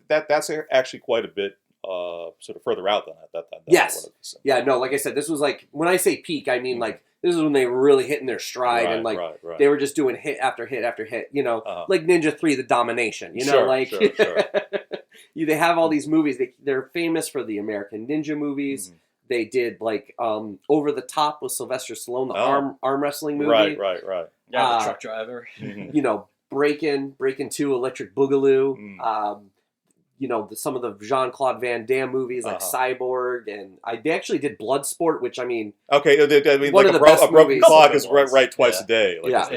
that's actually quite a bit sort of further out than that. Yes. No. Like I said, this was like when I say peak, I mean like this is when they were really hitting their stride and like they were just doing hit after hit after hit. Like Ninja 3: The Domination. They have all these movies. They're famous for the American Ninja movies. They did like Over the Top with Sylvester Stallone, the arm wrestling movie. Right. Yeah, the truck driver. You know, Breakin' 2, Electric Boogaloo. You know, some of the Jean-Claude Van Damme movies like Cyborg, and they actually did Bloodsport, which I mean, one of the best a broken clock is right twice a day. Like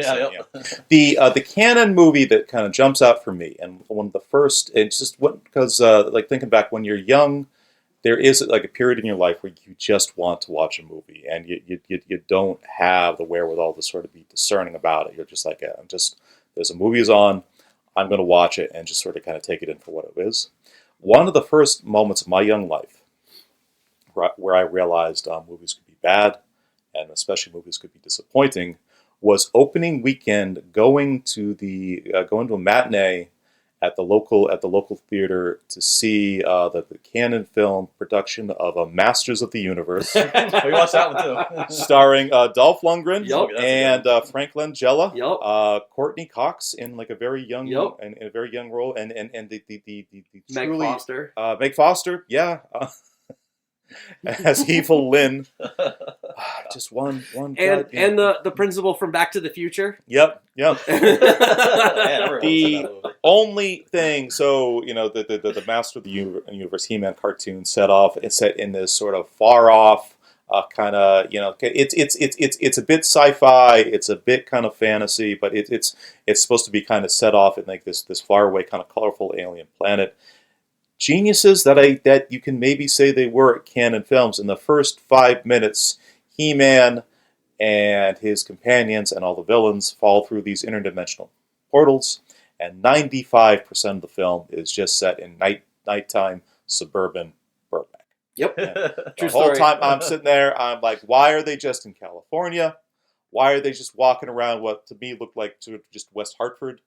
The canon movie that kind of jumps out for me, and one of the first, it's just because like thinking back when you're young, there is like a period in your life where you just want to watch a movie, and you don't have the wherewithal to sort of be discerning about it. You're just like, there's a movie is on. I'm going to watch it and just sort of kind of take it in for what it is. One of the first moments of my young life where I realized movies could be bad, and especially movies could be disappointing, was opening weekend going to a matinee at the local theater to see the canon film production of Masters of the Universe. We watched that one too. Starring Dolph Lundgren and Frank Langella, Courtney Cox in like a very young in a very young role, and the Meg truly, Foster. Meg Foster, as Evil Lynn. Just one and the principal from Back to the Future. Yep. The only thing, so the Master of the Universe He-Man cartoon set in this sort of far off kind of it's a bit sci-fi, it's a bit kind of fantasy, but it's supposed to be kind of set off in like this far away kind of colorful alien planet. Geniuses that you can maybe say they were at canon films. In the first 5 minutes, He-Man and his companions and all the villains fall through these interdimensional portals, and 95% of the film is just set in nighttime suburban Burbank. Yep. The whole time I'm sitting there, I'm like, why are they just in California? Why are they just walking around what to me looked like sort of just West Hartford?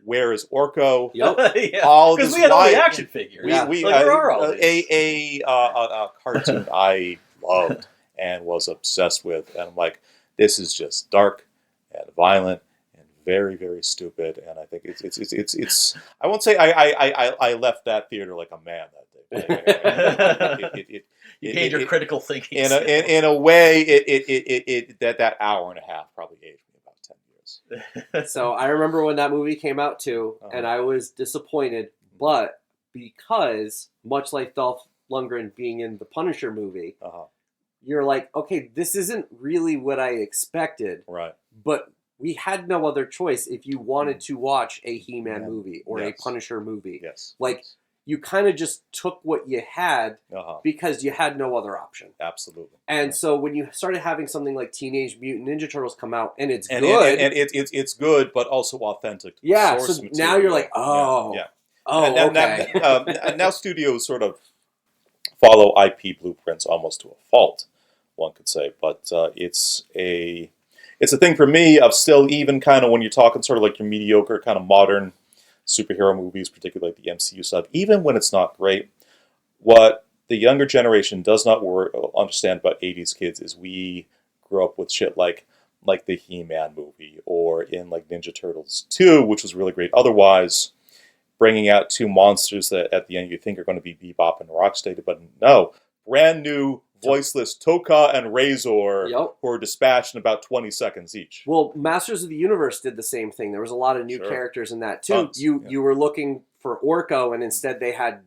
Where is Orko? Because we had all the action figures. Where are all these? A cartoon I loved and was obsessed with, and I'm like, this is just dark and violent and very, very stupid. And I think it's I won't say I left that theater like a man that day. You gained your critical thinking. In a way, that hour and a half probably aged me about 10 years. So I remember when that movie came out too, and I was disappointed, but because much like Dolph Lundgren being in the Punisher movie, you're like, okay, this isn't really what I expected. Right. But we had no other choice if you wanted to watch a He-Man movie or a Punisher movie. Yes. Like, you kind of just took what you had because you had no other option. Absolutely. And so when you started having something like Teenage Mutant Ninja Turtles come out, and it's good. And it's good, but also authentic. Yeah, so material. Now you're like, okay. Now studios sort of follow IP blueprints almost to a fault, one could say. But it's a thing for me of still, even kind of when you're talking sort of like your mediocre kind of modern superhero movies, particularly like the MCU stuff, even when it's not great, what the younger generation does not understand about 80s kids is we grew up with shit like the He-Man movie, or in like Ninja Turtles 2, which was really great otherwise, bringing out two monsters that at the end you think are going to be Bebop and Rocksteady, but no, brand new voiceless Toka and Razor, who are dispatched in about 20 seconds each. Well, Masters of the Universe did the same thing. There was a lot of new characters in that too. Tons, you were looking for Orko, and instead they had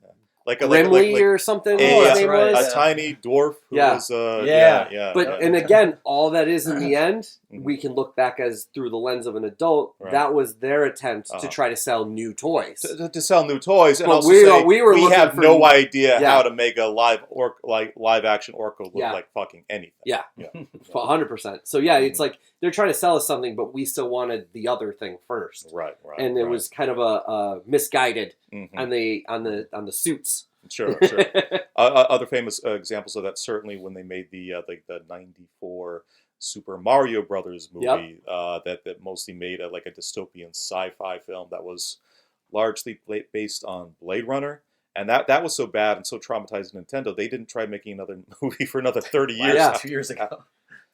Grimly or something. A tiny dwarf who was But and again, all that is in the end, we can look back as through the lens of an adult. Right. That was their attempt to try to sell new toys. To sell new toys, and but also we have no idea how to make a live action Orko look like fucking anything. Yeah, 100%. So it's like they're trying to sell us something, but we still wanted the other thing first. Right. And it was kind of a misguided on the suits. Sure. Other famous examples of that, certainly when they made the 94 Super Mario Brothers movie, that mostly made a dystopian sci-fi film that was largely based on Blade Runner, and that was so bad and so traumatizing Nintendo, they didn't try making another movie for another 30 years. 2 years ago.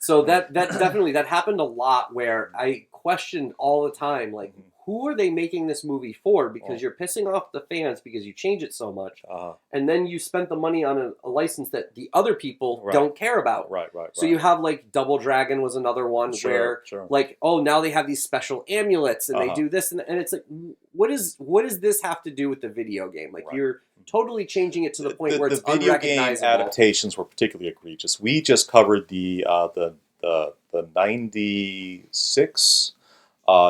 So that definitely, that happened a lot where I questioned all the time, like, who are they making this movie for? Because you're pissing off the fans because you change it so much. And then you spent the money on a license that the other people don't care about. Right. So you have, like, Double Dragon was another one where, like, oh, now they have these special amulets and they do this. And it's like, what does this have to do with the video game? Like, you're totally changing it to the point where it's video unrecognizable. game adaptations were particularly egregious. We just covered the 96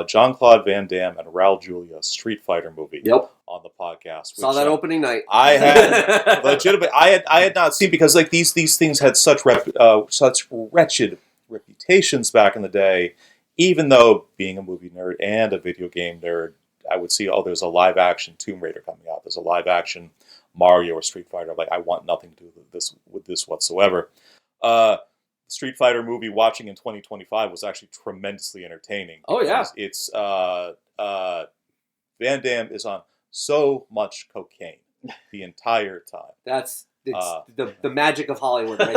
Jean-Claude Van Damme and Raul Julia Street Fighter movie on the podcast. Saw that opening night. I had legitimately. I had not seen, because like these things had such wretched reputations back in the day. Even though being a movie nerd and a video game nerd, I would see, oh, there's a live action Tomb Raider coming out. There's a live action Mario or Street Fighter. Like, I want nothing to do with this whatsoever. Street Fighter movie watching in 2025 was actually tremendously entertaining. Oh yeah, it's Van Damme is on so much cocaine the entire time. It's the magic of Hollywood, right?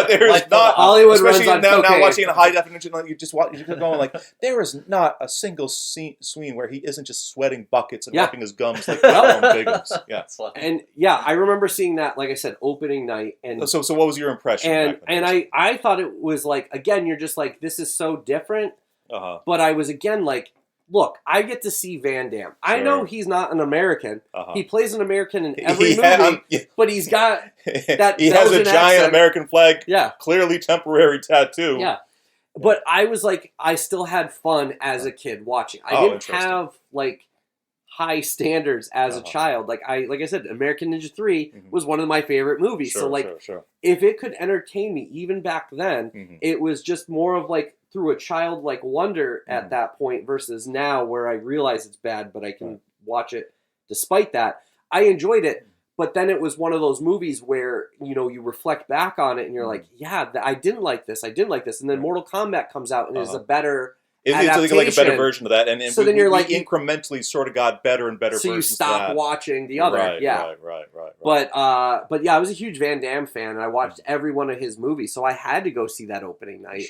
There's like not Hollywood especially runs on now cocaine. watching in high definition. Like, you're going like, there is not a single scene where he isn't just sweating buckets and rubbing his gums like Jerome Biggums. Yeah, and I remember seeing that. Like I said, opening night. And so what was your impression? And I thought it was like, again, you're just like, this is so different. But I was again like, look, I get to see Van Damme. I know he's not an American. He plays an American in every movie, but he's got that he has a giant accent. American flag, Yeah. Clearly temporary tattoo. Yeah. But I was like, I still had fun as a kid watching. I didn't have like high standards as a child. Like I said, American Ninja 3 was one of my favorite movies. So like, if it could entertain me even back then, it was just more of like through a childlike wonder at that point versus now where I realize it's bad, but I can watch it despite that. I enjoyed it. But then it was one of those movies where, you know, you reflect back on it and you're like, yeah, I didn't like this. I didn't like this. And then Mortal Kombat comes out and is a better adaptation. It's like a better version of that. And so then you're like, incrementally sort of got better and better. So you stop watching the other. Right. But yeah, I was a huge Van Damme fan and I watched every one of his movies. So I had to go see that opening night.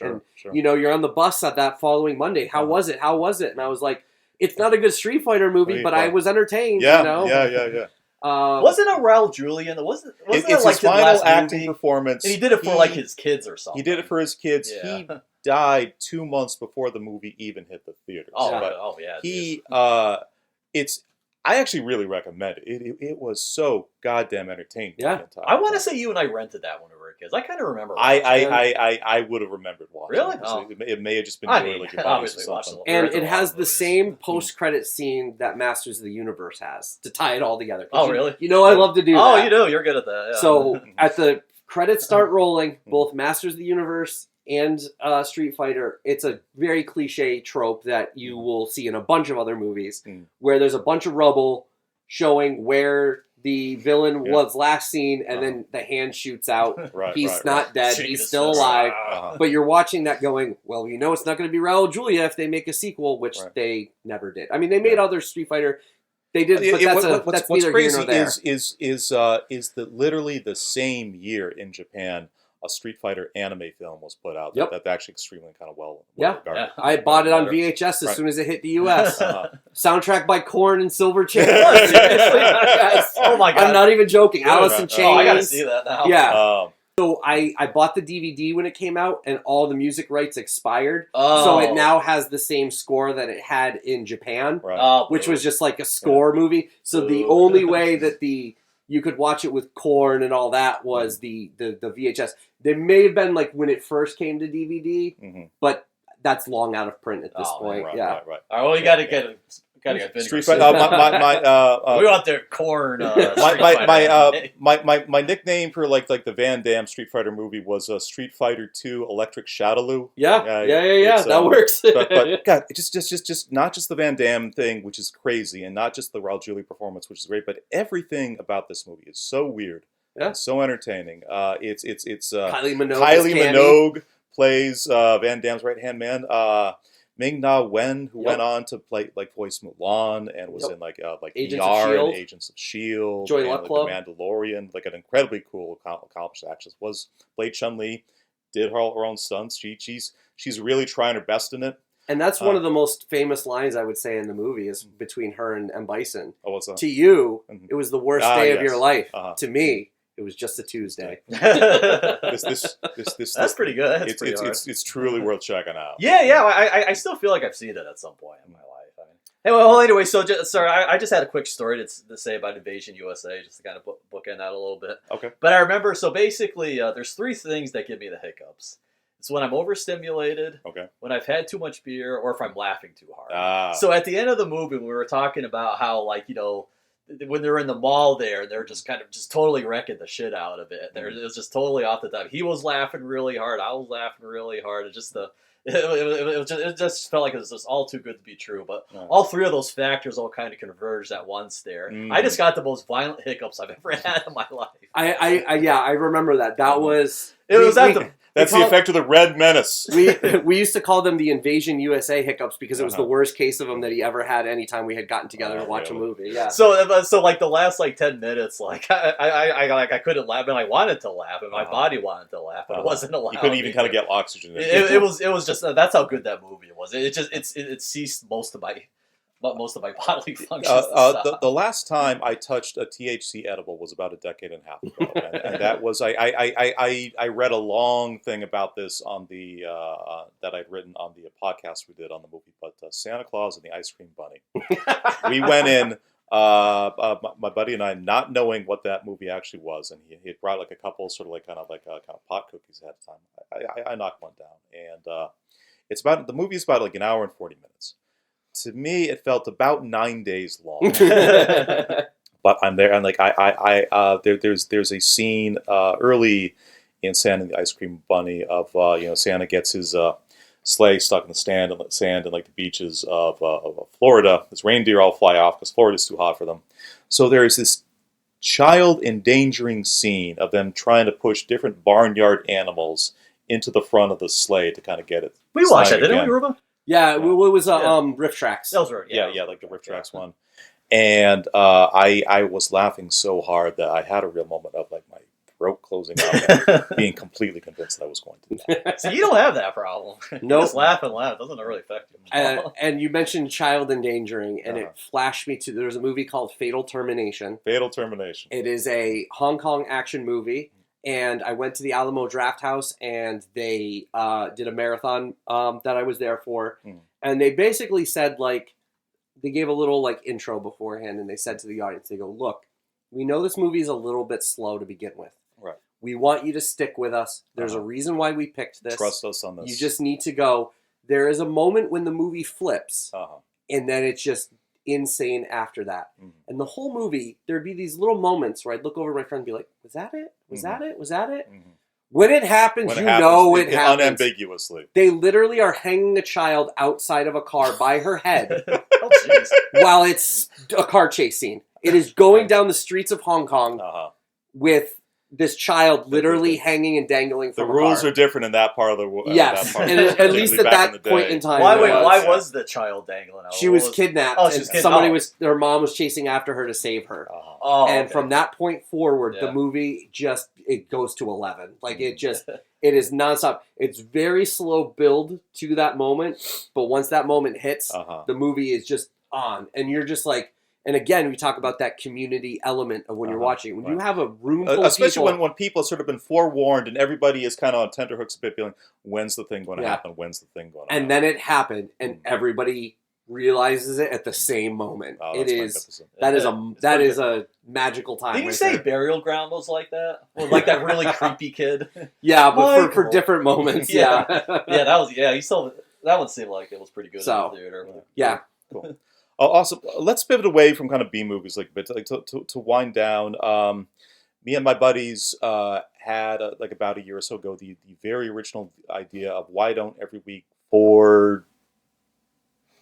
You know, you're on the bus at that following Monday. How was it? And I was like, it's not a good Street Fighter movie, but I was entertained. Yeah, you know? Yeah. Wasn't a Raul Julian? Wasn't it's it like his final acting performance? And he did it for like his kids or something. He did it for his kids. Yeah. He died 2 months before the movie even hit the theaters. I actually really recommend it. It was so goddamn entertaining. Yeah, I want to say you and I rented that when we were kids. I kind of remember. I would have remembered watching. Really? It may have just been like obviously watched it. And it has the same post-credit scene that Masters of the Universe has to tie it all together. Really? You know, I love to do that. Oh, you do. You're good at that. Yeah. So at the credits start rolling, both Masters of the Universe and Street Fighter, it's a very cliche trope that you will see in a bunch of other movies where there's a bunch of rubble showing where the villain was last seen, and then the hand shoots out. He's not dead. He's still alive. But you're watching that going, well, you know it's not going to be Raul Julia if they make a sequel, which they never did. I mean, they made other Street Fighter. They did, but that's neither here nor there. Is that literally the same year in Japan a Street Fighter anime film was put out. That's actually extremely kind of well regarded. I bought it on VHS as soon as it hit the U.S. Soundtrack by Korn and Silverchair. Oh my god! I'm not even joking. Alice in Chains. I gotta see that now. Yeah. So I bought the DVD when it came out, and all the music rights expired. So it now has the same score that it had in Japan, which was just like a score movie. So the only way that you could watch it with Korn and all that was the VHS. There may have been like when it first came to DVD, but that's long out of print at this point. Right. All right, well, you got to get it. Street Fighter. We want their Korn. My nickname for like the Van Damme Street Fighter movie was Street Fighter 2 Electric Shadaloo. Yeah. That works. but God, just not just the Van Damme thing, which is crazy, and not just the Raul Julia performance, which is great, but everything about this movie is so weird. And so entertaining. It's Kylie Minogue plays Van Damme's right hand man. Ming-Na Wen, who went on to play voice Mulan and was in Agents ER of S.H.I.E.L.D. and Agents of S.H.I.E.L.D. Joy and Luck Club. The Mandalorian, an incredibly cool accomplished actress, was played Chun-Li. did her own stunts. She's really trying her best in it. And that's one of the most famous lines, I would say, in the movie is between her and M. Bison. Oh, what's that? To you, it was the worst day of your life. To me, it was just a Tuesday. That's pretty good. It's truly worth checking out. Yeah. I still feel like I've seen it at some point in my life. Anyway, so I just had a quick story to say about Invasion USA, just to kind of bookend that a little bit. Okay. But I remember, so basically, there's 3 things that give me the hiccups. It's when I'm overstimulated, when I've had too much beer, or if I'm laughing too hard. So at the end of the movie, we were talking about how, like, when they're in the mall there, they're just kind of just totally wrecking the shit out of it. It was just totally off the top. He was laughing really hard. I was laughing really hard. It just felt like it was just all too good to be true. But all 3 of those factors all kind of converged at once there. I just got the most violent hiccups I've ever had in my life. I remember that. That was... That's the effect of the Red Menace. We used to call them the Invasion USA hiccups because it was the worst case of them that he ever had any time we had gotten together to watch a movie. Yeah. So like the last 10 minutes, like I couldn't laugh, and I wanted to laugh, and my body wanted to laugh, but it wasn't allowed. You couldn't even kind of get oxygen. It was just that's how good that movie was. It ceased most of my bodily functions. The last time I touched a THC edible was about a decade and a half ago, and that was I read a long thing about this on the that I'd written on the podcast we did on the movie, but Santa Claus and the Ice Cream Bunny. We went in, my buddy and I, not knowing what that movie actually was, and he had brought like a couple sort of kind of pot cookies ahead of time. I knocked one down, and the movie is about like an hour and 40 minutes. To me, it felt about 9 days long. But I'm there, and like there's a scene early in Santa and the Ice Cream Bunny of Santa gets his sleigh stuck in the sand and like the beaches of Florida. His reindeer all fly off because Florida's too hot for them. So there is this child endangering scene of them trying to push different barnyard animals into the front of the sleigh to kind of get it. We watched that, didn't we, Rubba? Yeah, it was Riff Tracks. That was right. Yeah, like the Riff Tracks one. And I was laughing so hard that I had a real moment of like my throat closing up and being completely convinced that I was going to die. So you don't have that problem. No, just laugh and laugh. It doesn't really affect you. And you mentioned child endangering, and it flashed me to there's a movie called Fatal Termination. Fatal Termination. It is a Hong Kong action movie. And I went to the Alamo Draft House, and they did a marathon that I was there for. And they basically said, like, they gave a little, like, intro beforehand, and they said to the audience, they go, look, we know this movie is a little bit slow to begin with. Right. We want you to stick with us. There's a reason why we picked this. Trust us on this. You just need to go. There is a moment when the movie flips, and then it's just insane after that. And the whole movie, there'd be these little moments where I'd look over at my friend and be like, was that it? Was that it? Was that it? When it happens, it happens. Unambiguously. They literally are hanging a child outside of a car by her head while it's a car chase scene. It is going down the streets of Hong Kong with this child literally hanging and dangling from a car. The rules are different in that part of the world. Yes, and at least at that point in time. Why was the child dangling out? She was kidnapped. Oh, she was kidnapped. Her mom was chasing after her to save her. And from that point forward, the movie it goes to 11. Like it is nonstop. It's very slow build to that moment, but once that moment hits, the movie is just on, and you're just like. And again, we talk about that community element of when you're watching. When you have a room full of especially people... when people have sort of been forewarned and everybody is kind of on tenterhooks a bit, feeling, when's the thing going to happen? When's the thing going to happen? And then it happened, and everybody realizes it at the same moment. That is a magical time. Did you say Burial Ground was like that? Or like that really creepy kid? Yeah, but for different moments. Yeah, that was. Yeah, that one seemed like it was pretty good in the theater. Yeah, cool. Awesome. Let's pivot away from kind of B movies like a bit, like to wind down. Me and my buddies had like about a year or so ago the very original idea of why don't every week 4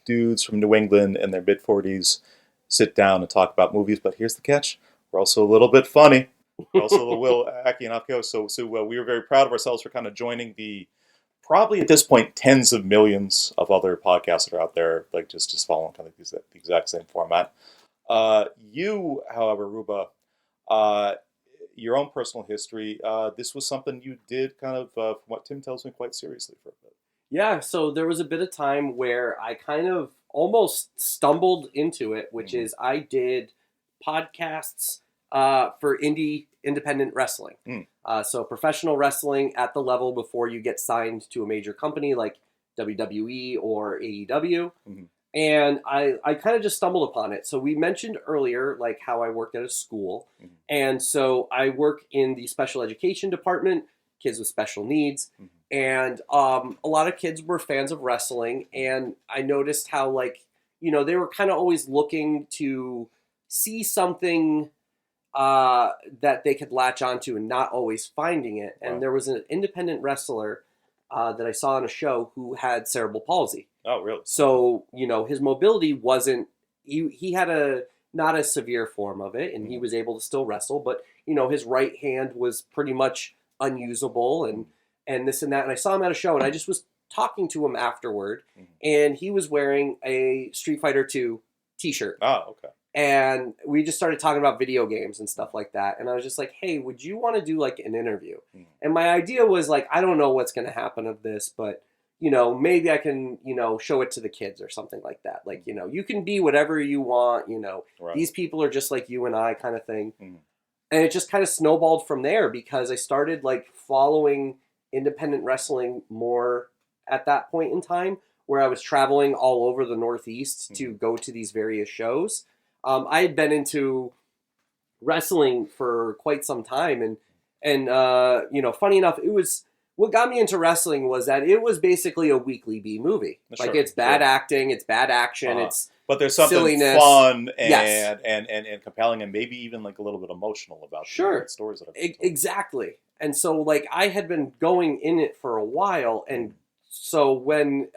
dudes from New England in their mid-40s sit down and talk about movies. But here's the catch: we're also a little bit funny. We're also a little hacky and off-go. So we were very proud of ourselves for kind of joining the. Probably at this point, tens of millions of other podcasts that are out there, like just following kind of the exact same format. You, however, Rubba, your own personal history, this was something you did kind of, from what Tim tells me, quite seriously for a bit. Yeah, so there was a bit of time where I kind of almost stumbled into it, which is I did podcasts for independent wrestling. So professional wrestling at the level before you get signed to a major company like WWE or AEW. And I kind of just stumbled upon it. So we mentioned earlier, like, how I worked at a school. And so I work in the special education department, kids with special needs. And a lot of kids were fans of wrestling. And I noticed how, like, you know, they were kind of always looking to see something that they could latch onto and not always finding it. And there was an independent wrestler that I saw on a show who had cerebral palsy. Oh, really? So, you know, his mobility wasn't, he had not a severe form of it, and he was able to still wrestle, but, you know, his right hand was pretty much unusable and this and that. And I saw him at a show, and I just was talking to him afterward, and he was wearing a Street Fighter II t-shirt. Oh, okay. And we just started talking about video games and stuff like that. And I was just like, hey, would you want to do like an interview? And my idea was like, I don't know what's going to happen of this, but, you know, maybe I can, you know, show it to the kids or something like that. Like, you know, you can be whatever you want, you know, these people are just like you and I kind of thing. And it just kind of snowballed from there because I started like following independent wrestling more at that point in time, where I was traveling all over the Northeast to go to these various shows. I had been into wrestling for quite some time, and you know, funny enough, it was what got me into wrestling was that it was basically a weekly B movie. Like, it's bad acting, it's bad action, it's but there's something silliness. Fun and compelling, and maybe even like a little bit emotional about the stories that are exactly. And so, like, I had been going in it for a while, and so when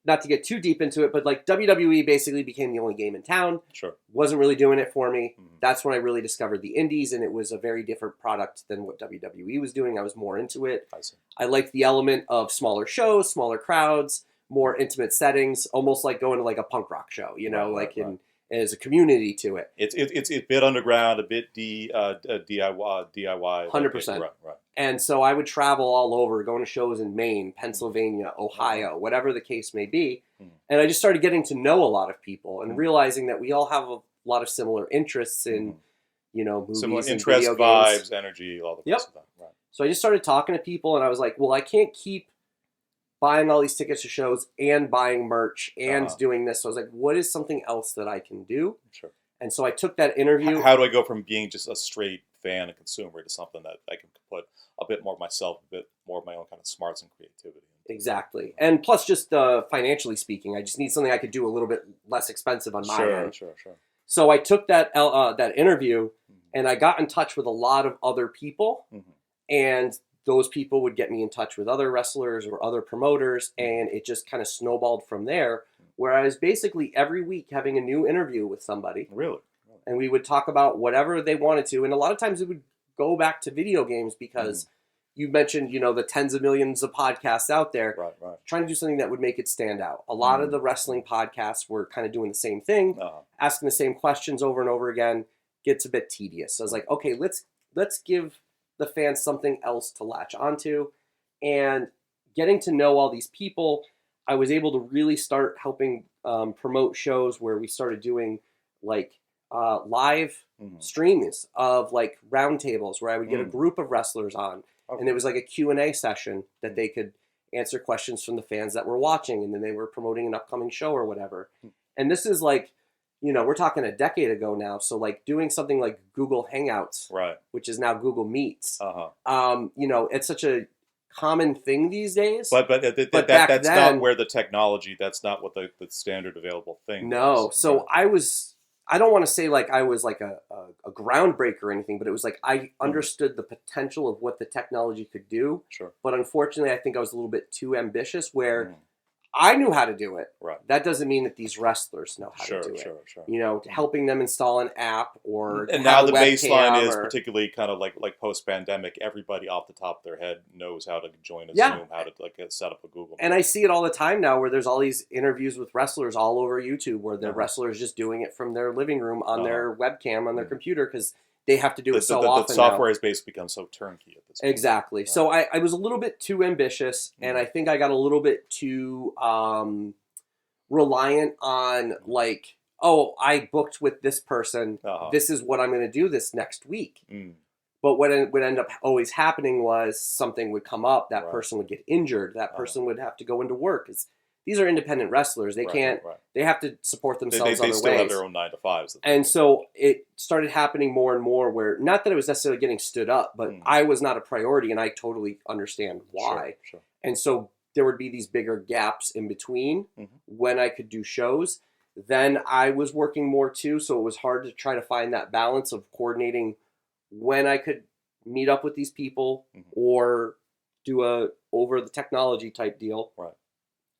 not to get too deep into it, but like WWE basically became the only game in town. Wasn't really doing it for me. That's when I really discovered the indies, and it was a very different product than what WWE was doing. I was more into it. I liked the element of smaller shows, smaller crowds, more intimate settings, almost like going to like a punk rock show, you know, as a community to it. It's a bit underground, a bit DIY. 100%. Right. And so I would travel all over, going to shows in Maine, Pennsylvania, Ohio, whatever the case may be. And I just started getting to know a lot of people and realizing that we all have a lot of similar interests in, you know, movies, similar and interests, video vibes, games. energy, all the rest of that. Right. So I just started talking to people, and I was like, well, I can't keep buying all these tickets to shows and buying merch and doing this. So I was like, what is something else that I can do? And so I took that interview. How do I go from being just a straight fan and consumer to something that I can put a bit more of myself, a bit more of my own kind of smarts and creativity? Exactly. And plus, just financially speaking, I just need something I could do a little bit less expensive on my end. Sure. So I took that interview, and I got in touch with a lot of other people, and those people would get me in touch with other wrestlers or other promoters, and it just kind of snowballed from there, where I was basically every week having a new interview with somebody. Really? And we would talk about whatever they wanted to, and a lot of times it would go back to video games because you mentioned, you know, the tens of millions of podcasts out there. Right. Trying to do something that would make it stand out. A lot of the wrestling podcasts were kind of doing the same thing, asking the same questions over and over again. Gets a bit tedious. So I was like, okay, let's give the fans something else to latch onto. And getting to know all these people, I was able to really start helping promote shows where we started doing like live streams of like roundtables where I would get a group of wrestlers on, and it was like a Q&A session that they could answer questions from the fans that were watching, and then they were promoting an upcoming show or whatever. And this is like, you know, we're talking a decade ago now. So like doing something like Google Hangouts, which is now Google Meets, you know, it's such a common thing these days. But that's then, not where the technology, that's not what the standard available thing is. So I don't want to say like I was like a groundbreaker or anything, but it was like I understood the potential of what the technology could do. But unfortunately, I think I was a little bit too ambitious where I knew how to do it. That doesn't mean that these wrestlers know how to do it. You know, helping them install an app or and now the baseline is particularly kind of like post-pandemic. Everybody off the top of their head knows how to join a Zoom, how to like set up a Google. And I see it all the time now, where there's all these interviews with wrestlers all over YouTube, where the wrestlers just doing it from their living room on their webcam on their computer because they have to do it so often. The software has basically become so turnkey at this point. Exactly. Right. So I was a little bit too ambitious, and I think I got a little bit too reliant on like, oh, I booked with this person. This is what I'm going to do this next week. But what would end up always happening was something would come up. That person would get injured. That person would have to go into work. These are independent wrestlers. They can't. They have to support themselves. They still have their own 9-to-5s. And so it started happening more and more. Where not that it was necessarily getting stood up, but I was not a priority, and I totally understand why. Sure. And so there would be these bigger gaps in between when I could do shows. Then I was working more too, so it was hard to try to find that balance of coordinating when I could meet up with these people or do a over the technology type deal. Right.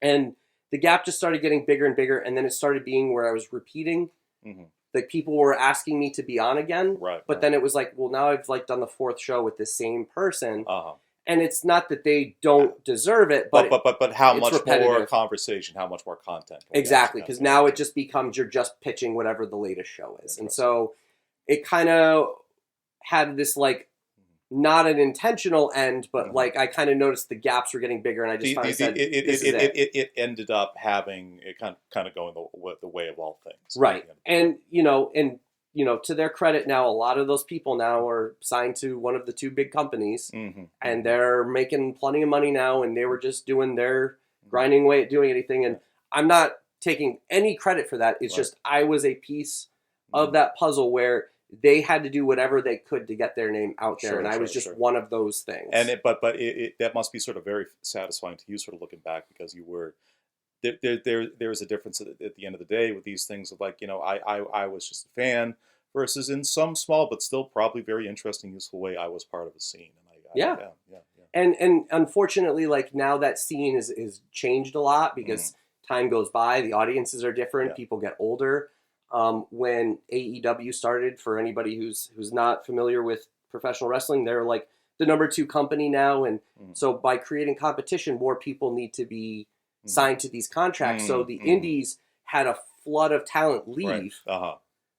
And the gap just started getting bigger and bigger, and then it started being where I was repeating. Like people were asking me to be on again, but then it was like, well, now I've like done the 4th show with the same person, and it's not that they don't deserve it, but how much more conversation, how much more content? Exactly, because now it just becomes you're just pitching whatever the latest show is, and so it kind of had this like. Not an intentional end, but like I kind of noticed the gaps were getting bigger, and I just finally said, it ended up having it kind of going the way of all things, right? And to their credit, now a lot of those people now are signed to one of the 2 big companies, and they're making plenty of money now, and they were just doing their grinding away at doing anything. And I'm not taking any credit for that. It's just I was a piece of that puzzle where. They had to do whatever they could to get their name out there, and I was just one of those things. And that must be sort of very satisfying to you, sort of looking back, because you were there's a difference at the end of the day with these things of like I was just a fan versus in some small but still probably very interesting, useful way I was part of a scene. And And unfortunately, like now that scene is changed a lot because time goes by, the audiences are different, people get older. When AEW started, for anybody who's not familiar with professional wrestling, they're like the number 2 company now, and so by creating competition, more people need to be signed to these contracts. So the indies had a flood of talent leave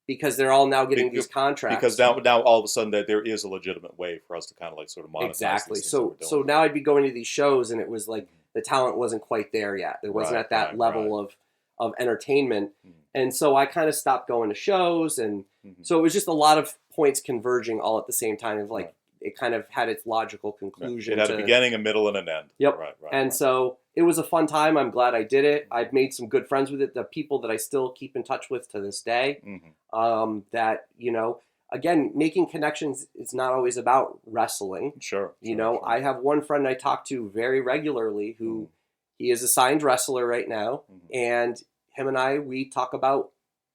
because they're all now getting these contracts. Because now all of a sudden there is a legitimate way for us to kind of like sort of monetize. Exactly. So now I'd be going to these shows, and it was like the talent wasn't quite there yet. It wasn't at that level of entertainment. And so I kind of stopped going to shows, and so it was just a lot of points converging all at the same time. Of like it kind of had its logical conclusion. It had a beginning, a middle, and an end. Yep. Right. So it was a fun time. I'm glad I did it. I've made some good friends with it. The people that I still keep in touch with to this day. That again, making connections is not always about wrestling. Sure. I have one friend I talk to very regularly who he is a signed wrestler right now, and him and we talk about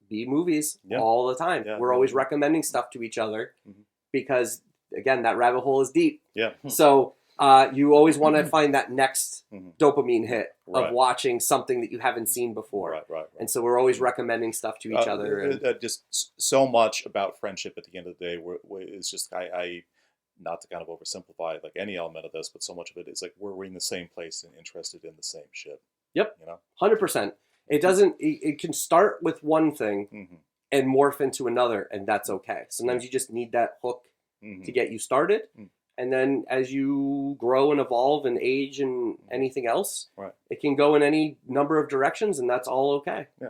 B movies all the time. We're always recommending stuff to each other because, again, that rabbit hole is deep. So you always want to find that next dopamine hit of watching something that you haven't seen before. Right. And so we're always recommending stuff to each other. Just so much about friendship at the end of the day. It's just I not to kind of oversimplify like any element of this, but so much of it is like we're in the same place and interested in the same shit. Yep. 100%. It doesn't. It can start with one thing and morph into another, and that's okay. Sometimes you just need that hook to get you started, and then as you grow and evolve and age and anything else, it can go in any number of directions, and that's all okay. Yeah,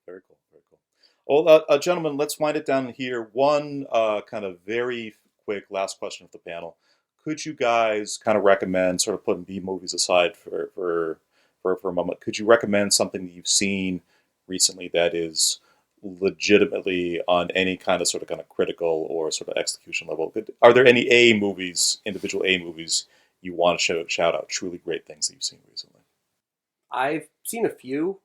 very cool, very cool. Well, gentlemen, let's wind it down here. One kind of very quick last question for the panel: could you guys kind of recommend, sort of putting B movies aside for a moment, could you recommend something that you've seen recently that is legitimately on any kind of critical or sort of execution level? Are there any individual A movies you want to shout out, truly great things that you've seen recently? I've seen a few.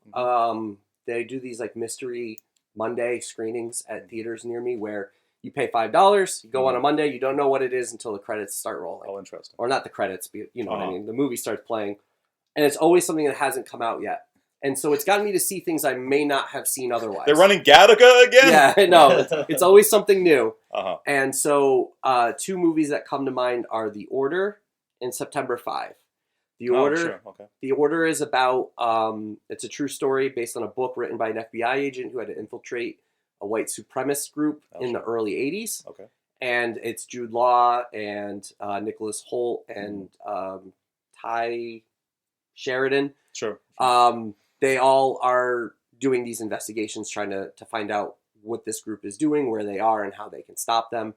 They do these like Mystery Monday screenings at theaters near me where you pay $5, you go on a Monday, you don't know what it is until the credits start rolling. Oh, interesting. Or not the credits, but you know what I mean. The movie starts playing. And it's always something that hasn't come out yet. And so it's gotten me to see things I may not have seen otherwise. They're running Gattaca again? Yeah, no. It's always something new. And so 2 movies that come to mind are The Order and September 5. The Order is about, it's a true story based on a book written by an FBI agent who had to infiltrate a white supremacist group in the early 80s. and it's Jude Law and Nicholas Hoult and Ty Sheridan. Sure. They all are doing these investigations, trying to find out what this group is doing, where they are, and how they can stop them.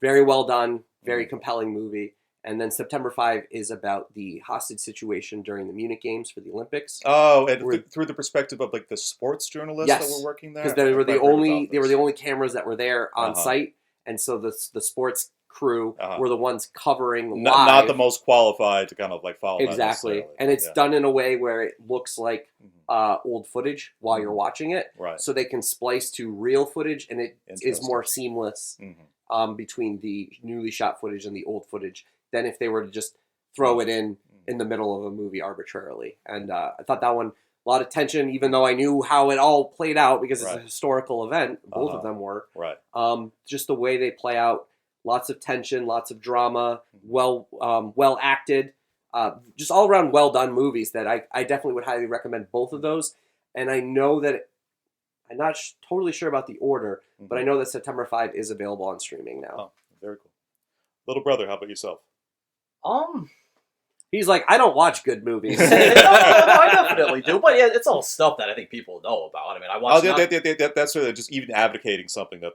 Very well done, very compelling movie. And then September 5 is about the hostage situation during the Munich Games for the Olympics. Oh, and through the perspective of like the sports journalists that were working there, because they were the only cameras that were there on site, and so the sports crew were the ones covering live. Not the most qualified to kind of like follow exactly, and it's done in a way where it looks like old footage while you're watching it, right? So they can splice to real footage, and it is more seamless between the newly shot footage and the old footage than if they were to just throw it in the middle of a movie arbitrarily. And I thought that one, a lot of tension, even though I knew how it all played out because it's a historical event. Both of them were. Right. Just the way they play out, lots of tension, lots of drama, well acted, just all around well done movies that I definitely would highly recommend both of those. And I know that I'm not totally sure about the order, but I know that September 5 is available on streaming now. Oh, very cool. Little brother, how about yourself? He's like, I don't watch good movies. No, I definitely do, but yeah, it's all stuff that I think people know about. I mean, I watch. That's sort of just even advocating something that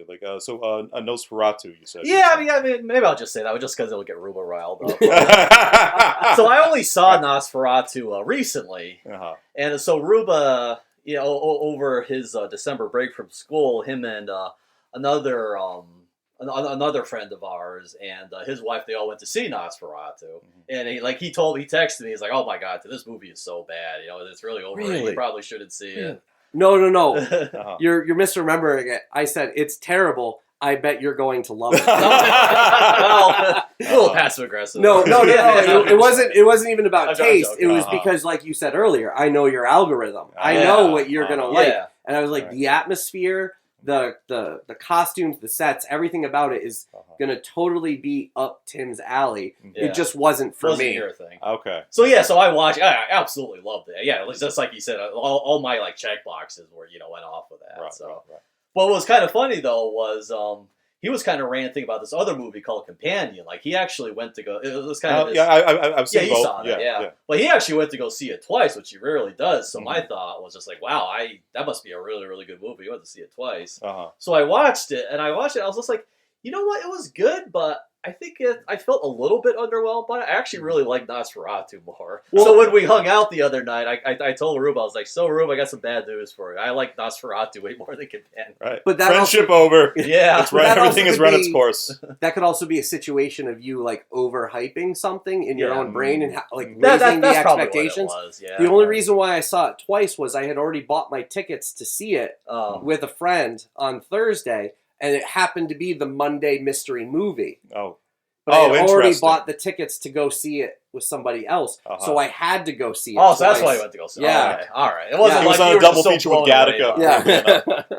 like so a Nosferatu, you said. Yeah, I mean, maybe I'll just say that just because it'll get Rubba riled up. So I only saw Nosferatu recently, and so Rubba, over his December break from school, him and another friend of ours and his wife, they all went to see Nosferatu, and he texted me, he's like, oh my god, this movie is so bad, it's really over. You probably shouldn't see it. No. You're misremembering it. I said it's terrible. I bet you're going to love it. Well, a little passive aggressive. No. It wasn't even about taste. It was because, like you said earlier, I know your algorithm. I know what you're gonna like, and I was like, the atmosphere, the costumes, the sets, everything about it is gonna totally be up Tim's alley. It just wasn't for me. Your thing. Okay. So I watched. I absolutely loved it. Yeah, just like you said, all my like check boxes were went off with that. Right. What was kind of funny though was he was kind of ranting about this other movie called Companion. Like he actually went to go. It was kind of I've seen both. Saw it. Yeah. But he actually went to go see it twice, which he rarely does. So my thought was just like, wow, that must be a really, really good movie. He went to see it twice. So I watched it, and I was just like, you know what? It was good, but I think I felt a little bit underwhelmed by it. I actually really liked Nosferatu more. Well, so when we hung out the other night, I told Rubba, I was like, so Rubba, I got some bad news for you. I like Nosferatu way more than Companion. Right. But that friendship over. Yeah. That's right. Everything has run its course. That could also be a situation of you like overhyping something in your own brain and like raising that's the expectations. What it was. Yeah. The only reason why I saw it twice was I had already bought my tickets to see it with a friend on Thursday, and it happened to be the Monday mystery movie. But I had already bought the tickets to go see it with somebody else, so I had to go see it. Oh, so that's why you went to go see it. Yeah. All right. It wasn't like on you a double were feature with Gattaca.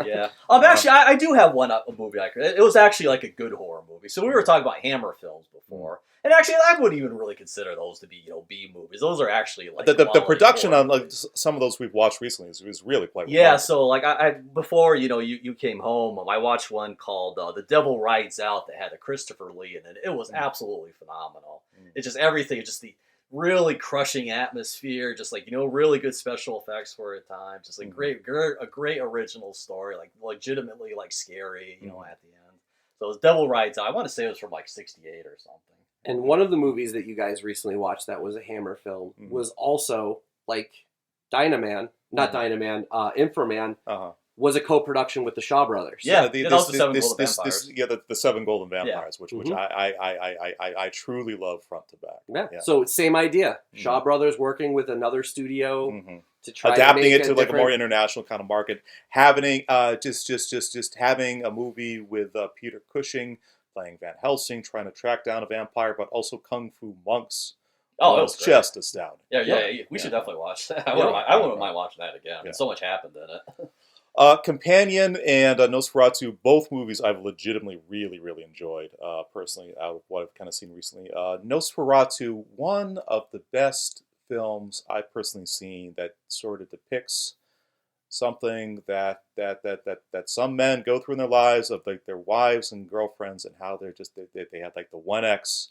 Yeah. Actually, I do have one movie I could. It was actually like a good horror movie. So we were talking about Hammer films before. And actually, I wouldn't even really consider those to be, B movies. Those are actually like the production on like some of those we've watched recently is really quite well. Yeah, so like I before you came home, I watched one called The Devil Rides Out that had a Christopher Lee in it. It was absolutely phenomenal. It's just everything, just the really crushing atmosphere, just like really good special effects for at times, just like a great original story, like legitimately like scary, at the end. So it was Devil Rides Out. I want to say it was from like '68 or something. And one of the movies that you guys recently watched that was a Hammer film was also like Infra-Man, was a co-production with the Shaw Brothers. Yeah, the Seven Golden Vampires, which I truly love front to back. Yeah. So same idea. Shaw Brothers working with another studio to try adapting to make it to like a more international kind of market. Having just having a movie with Peter Cushing playing Van Helsing, trying to track down a vampire, but also kung fu monks. Oh, it was just astounding. Yeah. We should definitely watch that. I wouldn't mind watching that again. Yeah. So much happened in it. Companion and Nosferatu, both movies I've legitimately really, really enjoyed, personally, out of what I've kind of seen recently. Nosferatu, one of the best films I've personally seen that sort of depicts something that some men go through in their lives, of like their wives and girlfriends, and how they had like the one ex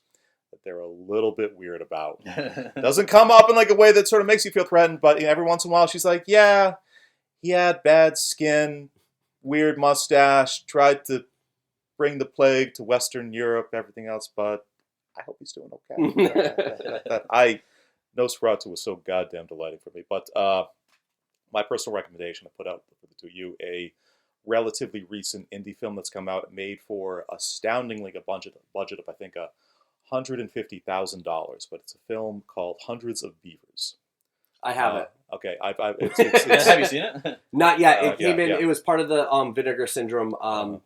that they're a little bit weird about. Doesn't come up in like a way that sort of makes you feel threatened, but every once in a while she's like, yeah, he had bad skin, weird mustache, tried to bring the plague to Western Europe, everything else, but I hope he's doing okay. Nosferatu was so goddamn delighting for me. But my personal recommendation to put out to you, a relatively recent indie film that's come out, made for astoundingly a budget of I think $150,000, but it's a film called Hundreds of Beavers. I have it. Okay, have you seen it? Not yet. It came in. It was part of the Vinegar Syndrome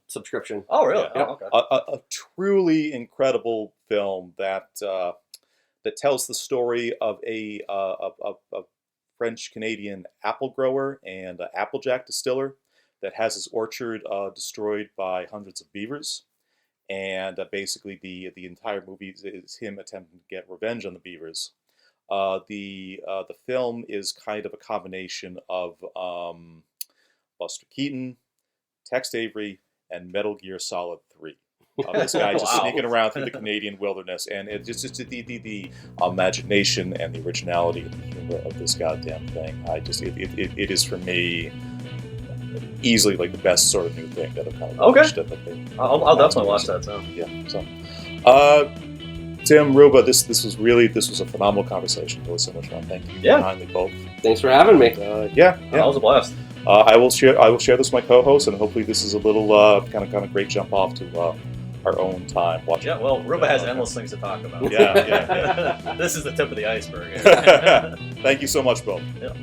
subscription. Oh, really? Yeah. Oh, okay. A truly incredible film that tells the story of a French Canadian apple grower and applejack distiller that has his orchard destroyed by hundreds of beavers, and basically the entire movie is him attempting to get revenge on the beavers. The film is kind of a combination of Buster Keaton, Tex Avery, and Metal Gear Solid 3. This guy just sneaking around through the Canadian wilderness, and it's just the imagination and the originality and the humor of this goddamn thing. It is for me easily like the best sort of new thing that I've kind of watched. I'll definitely watch that too. Yeah. So, Tim, Rubba, this was a phenomenal conversation. It was so much fun. Thank you kindly both. Thanks for having me. Yeah, that was a blast. I will share this with my co-host, and hopefully this is a little kind of great jump off to our own time watching. Yeah, well, Rubba has endless things to talk about. Yeah. This is the tip of the iceberg. Thank you so much, Bill. Yeah.